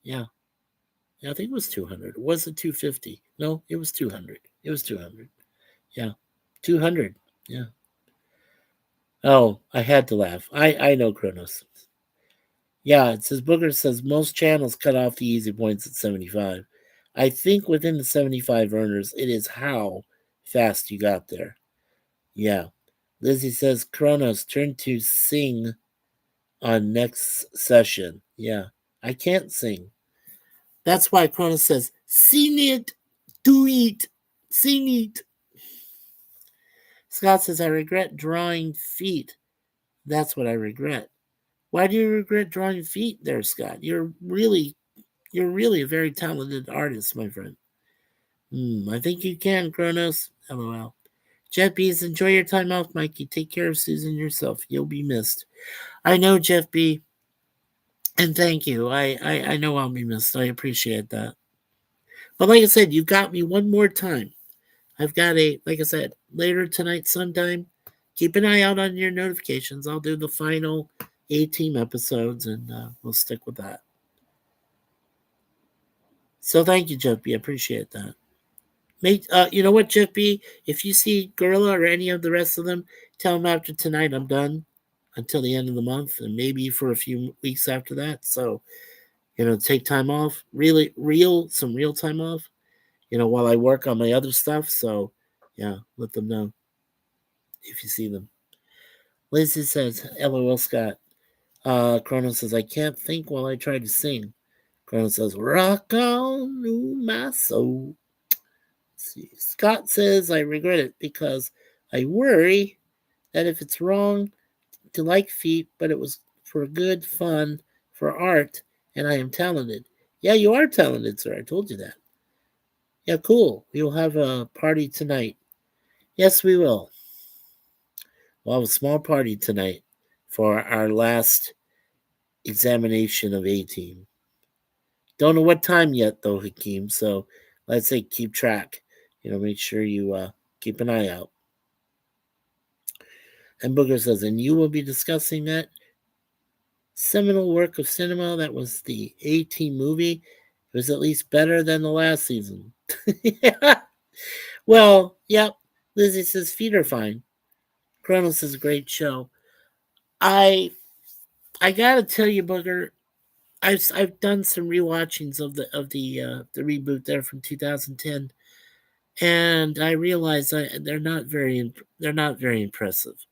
Yeah. I think it was 200. Was it 250? No, it was 200. It was 200. Yeah. 200. Yeah. Oh, I had to laugh. I know Kronos. Yeah, it says Booger says most channels cut off the easy points at 75. I think within the 75 earners, it is how fast you got there. Yeah. Lizzie says Kronos turn to sing on next session. Yeah. I can't sing. That's why Kronos says, sing it, do it, sing it. Scott says, I regret drawing feet. That's what I regret. Why do you regret drawing feet there, Scott? You're really a very talented artist, my friend. I think you can, Kronos. LOL. Jeff B's, enjoy your time off, Mikey. Take care of Susan yourself. You'll be missed. I know, Jeff B. And thank you. I know I'll be missed. I appreciate that. But like I said, you've got me one more time. I've got like I said, later tonight sometime. Keep an eye out on your notifications. I'll do the final A-Team episodes, and we'll stick with that. So thank you, Jeff B. I appreciate that. You know what, Jeff B? If you see Gorilla or any of the rest of them, tell them after tonight I'm done until the end of the month, and maybe for a few weeks after that. So, take time off, some real time off, while I work on my other stuff. So, yeah, let them know if you see them. Lizzie says, LOL Scott. Chrono says, I can't think while I try to sing. Chrono says, rock on, ooh, my soul. See. Scott says, I regret it because I worry that if it's wrong to like feet, but it was for good fun, for art, and I am talented. Yeah, you are talented, sir. I told you that. Yeah, cool. We will have a party tonight. Yes, we will. We'll have a small party tonight for our last examination of A Team. Don't know what time yet, though, Hakeem. So let's say keep track. Make sure you keep an eye out. And Booker says, and you will be discussing that seminal work of cinema that was the A Team movie. It was at least better than the last season. Yeah. Well, yep. Lizzie says feet are fine. Kronos is a great show. I I gotta tell you, Booger, I've done some rewatchings of the reboot there from 2010, and I realize they're not very impressive.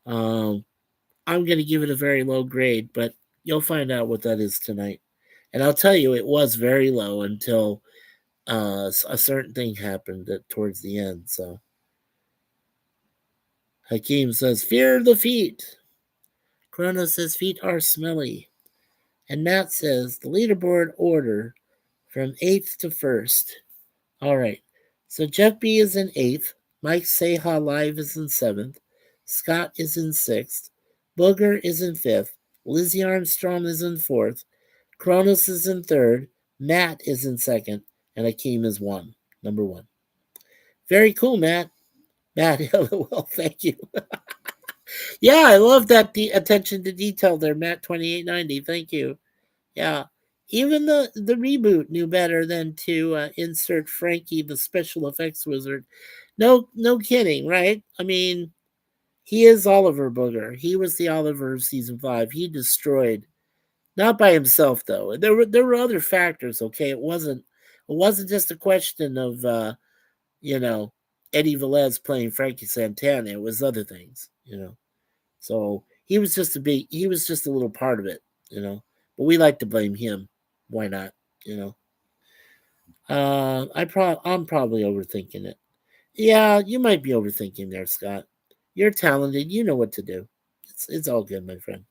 Um, I'm gonna give it a very low grade, but you'll find out what that is tonight. And I'll tell you, it was very low until a certain thing happened towards the end. So Hakeem says, "Fear the feet." Kronos says, "Feet are smelly." And Matt says, "The leaderboard order from 8th to 1st." All right. So Jeff B is in 8th. Mike Seha Live is in 7th. Scott is in 6th. Booger is in 5th. Lizzie Armstrong is in 4th. Kronos is in 3rd. Matt is in 2nd. And Akeem is number 1. Very cool, Matt. Matt, well, thank you. Yeah, I love that attention to detail there, Matt 2890. Thank you. Yeah. Even the reboot knew better than to insert Frankie, the special effects wizard. No kidding, right? I mean, he is Oliver Booger. He was the Oliver of season 5. He destroyed, not by himself though. There were other factors. Okay, it wasn't just a question of you know Eddie Velez playing Frankie Santana. It was other things. So he was just a little part of it. But we like to blame him. Why not? You know. I'm probably overthinking it. Yeah, you might be overthinking there, Scott. You're talented. You know what to do. It's all good, my friend.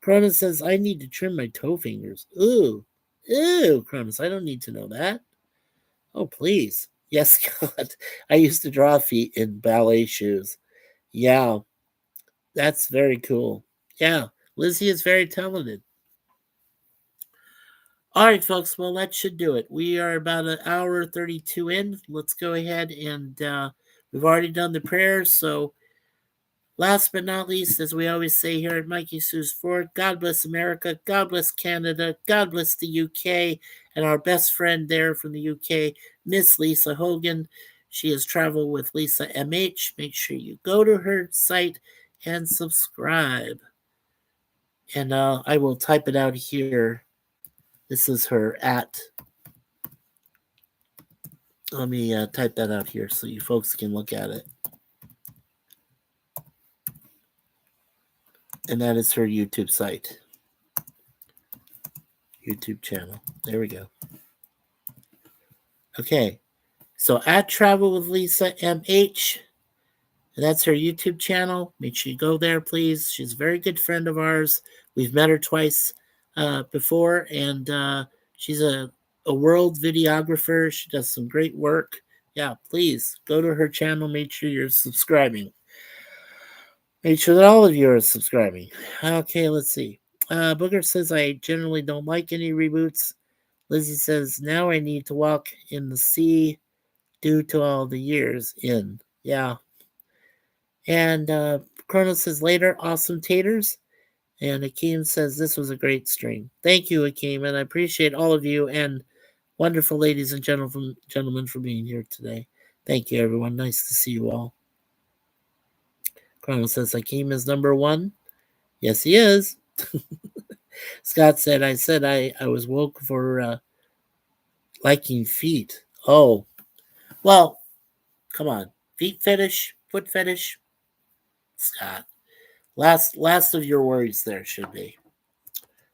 Cronus says I need to trim my toe fingers. Ooh, Cronus. I don't need to know that. Oh, please. Yes, Scott. I used to draw feet in ballet shoes. Yeah, that's very cool. Yeah, Lizzie is very talented. All right, folks. Well, that should do it. We are about an hour 32 in. Let's go ahead and we've already done the prayers. So, last but not least, as we always say here at MikeySuzeFour, God bless America, God bless Canada, God bless the UK, and our best friend there from the UK, Miss Lisa Hogan. She has traveled with Lisa MH. Make sure you go to her site and subscribe. And I will type it out here. This is her at. Let me type that out here so you folks can look at it. And that is her YouTube site. YouTube channel. There we go. Okay. So at Travel with Lisa MH. And that's her YouTube channel. Make sure you go there, please. She's a very good friend of ours. We've met her twice before, and she's a world videographer. She does some great work. Yeah, please go to her channel. Make sure you're subscribing. Make sure that all of you are subscribing. Okay, let's see. Booker says, I generally don't like any reboots. Lizzie says, now I need to walk in the sea due to all the years in. Yeah. And Kronos says, later, awesome taters. And Akeem says, this was a great stream. Thank you, Akeem. And I appreciate all of you and wonderful ladies and gentlemen for being here today. Thank you, everyone. Nice to see you all. Kronos says, Akeem is number 1. Yes, he is. Scott said I was woke for liking feet. Oh, well, come on. Feet fetish, foot fetish. Scott. Last of your worries there should be.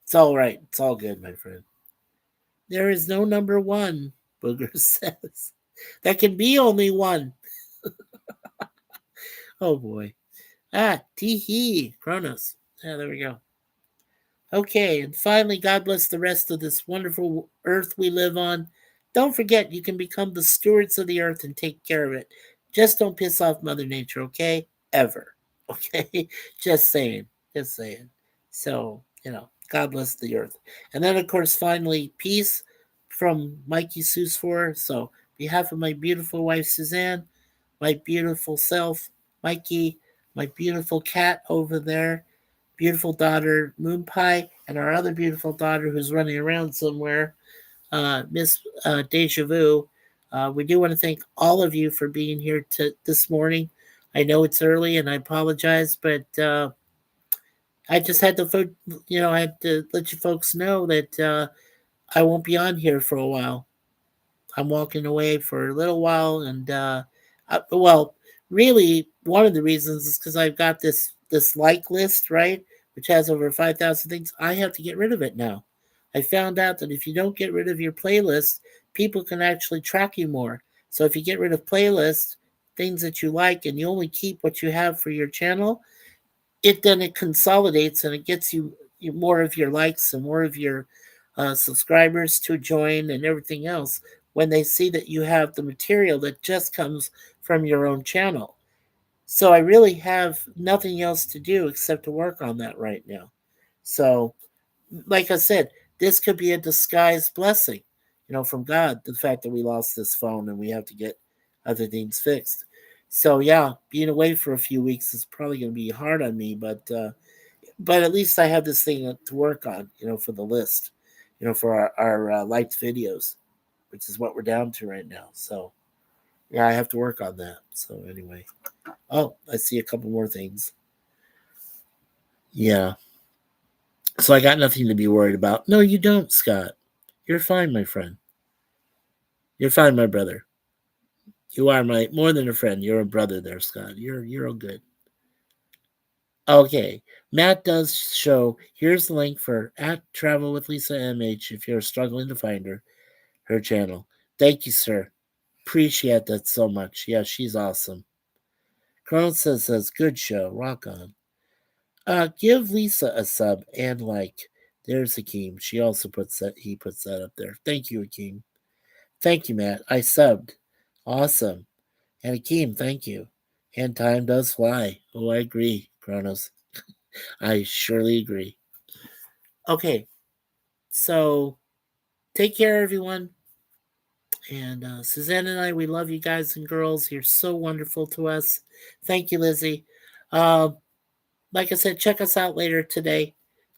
It's all right. It's all good, my friend. There is no number 1, Booger says. There can be only one. Oh boy. Tee hee. Kronos. Yeah, there we go. Okay, and finally, God bless the rest of this wonderful earth we live on. Don't forget, you can become the stewards of the earth and take care of it. Just don't piss off Mother Nature, okay? Ever. Okay? Just saying. Just saying. So, God bless the earth. And then, of course, finally, peace from MikeySuzeFour. So, on behalf of my beautiful wife, Suzanne, my beautiful self, Mikey, my beautiful cat over there, beautiful daughter Moon Pie, and our other beautiful daughter who's running around somewhere, Miss Deja Vu. We do want to thank all of you for being here this morning. I know it's early, and I apologize, but I just had to, I had to let you folks know that I won't be on here for a while. I'm walking away for a little while, and well, really, one of the reasons is because I've got this like list, right, which has over 5,000 things. I have to get rid of it now. I found out that if you don't get rid of your playlist, people can actually track you more. So if you get rid of playlists, things that you like, and you only keep what you have for your channel, it consolidates and it gets you more of your likes and more of your subscribers to join and everything else when they see that you have the material that just comes from your own channel. So I really have nothing else to do except to work on that right now. So, like I said, this could be a disguised blessing, from God, the fact that we lost this phone and we have to get other things fixed. So yeah, being away for a few weeks is probably going to be hard on me, but at least I have this thing to work on, for the list, for our liked videos, which is what we're down to right now. So yeah, I have to work on that. So anyway, oh, I see a couple more things. Yeah, so I got nothing to be worried about. No, you don't, Scott. You're fine, my friend. You're fine, my brother. You are my more than a friend. You're a brother there, Scott. You're all good. Okay. Matt does show here's the link for at Travel with Lisa MH if you're struggling to find her channel. Thank you, sir. Appreciate that so much. Yeah, she's awesome. Colonel says good show. Rock on. Give Lisa a sub and like. There's Hakeem. She also puts that up there. Thank you, Hakeem. Thank you, Matt. I subbed. Awesome. And Hakeem, thank you. And time does fly. Oh, I agree, Kronos. I surely agree. Okay, so take care, everyone. And Suzanne and I, we love you guys and girls. You're so wonderful to us. Thank you, Lizzie. Um, like I said, check us out later today.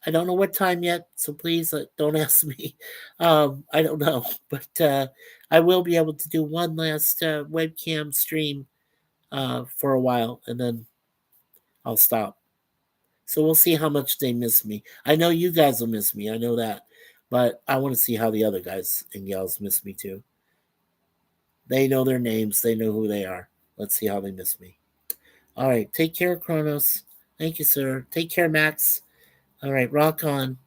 I don't know what time yet, so please don't ask me. I don't know, but I will be able to do one last webcam stream for a while, and then I'll stop. So we'll see how much they miss me. I know you guys will miss me. I know that. But I want to see how the other guys and gals miss me too. They know their names, they know who they are. Let's see how they miss me. All right. Take care, Kronos. Thank you, sir. Take care, Max. All right. Rock on.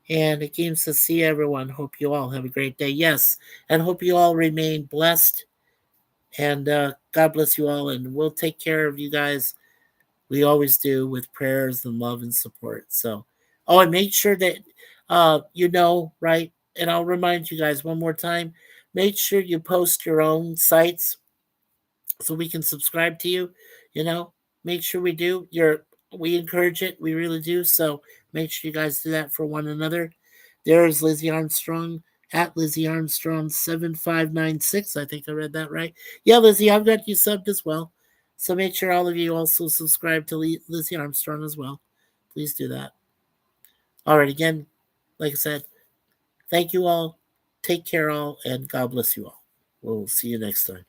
And it games to see everyone. Hope you all have a great day. Yes. And hope you all remain blessed. And God bless you all. And we'll take care of you guys. We always do with prayers and love and support. So, oh, and make sure that right? And I'll remind you guys one more time. Make sure you post your own sites so we can subscribe to you. You know, make sure we do. We encourage it. We really do. So make sure you guys do that for one another. There's Lizzie Armstrong at Lizzie Armstrong 7596. I think I read that right. Yeah, Lizzie, I've got you subbed as well. So make sure all of you also subscribe to Lizzie Armstrong as well. Please do that. All right, again, like I said, thank you all. Take care, all, and God bless you all. We'll see you next time.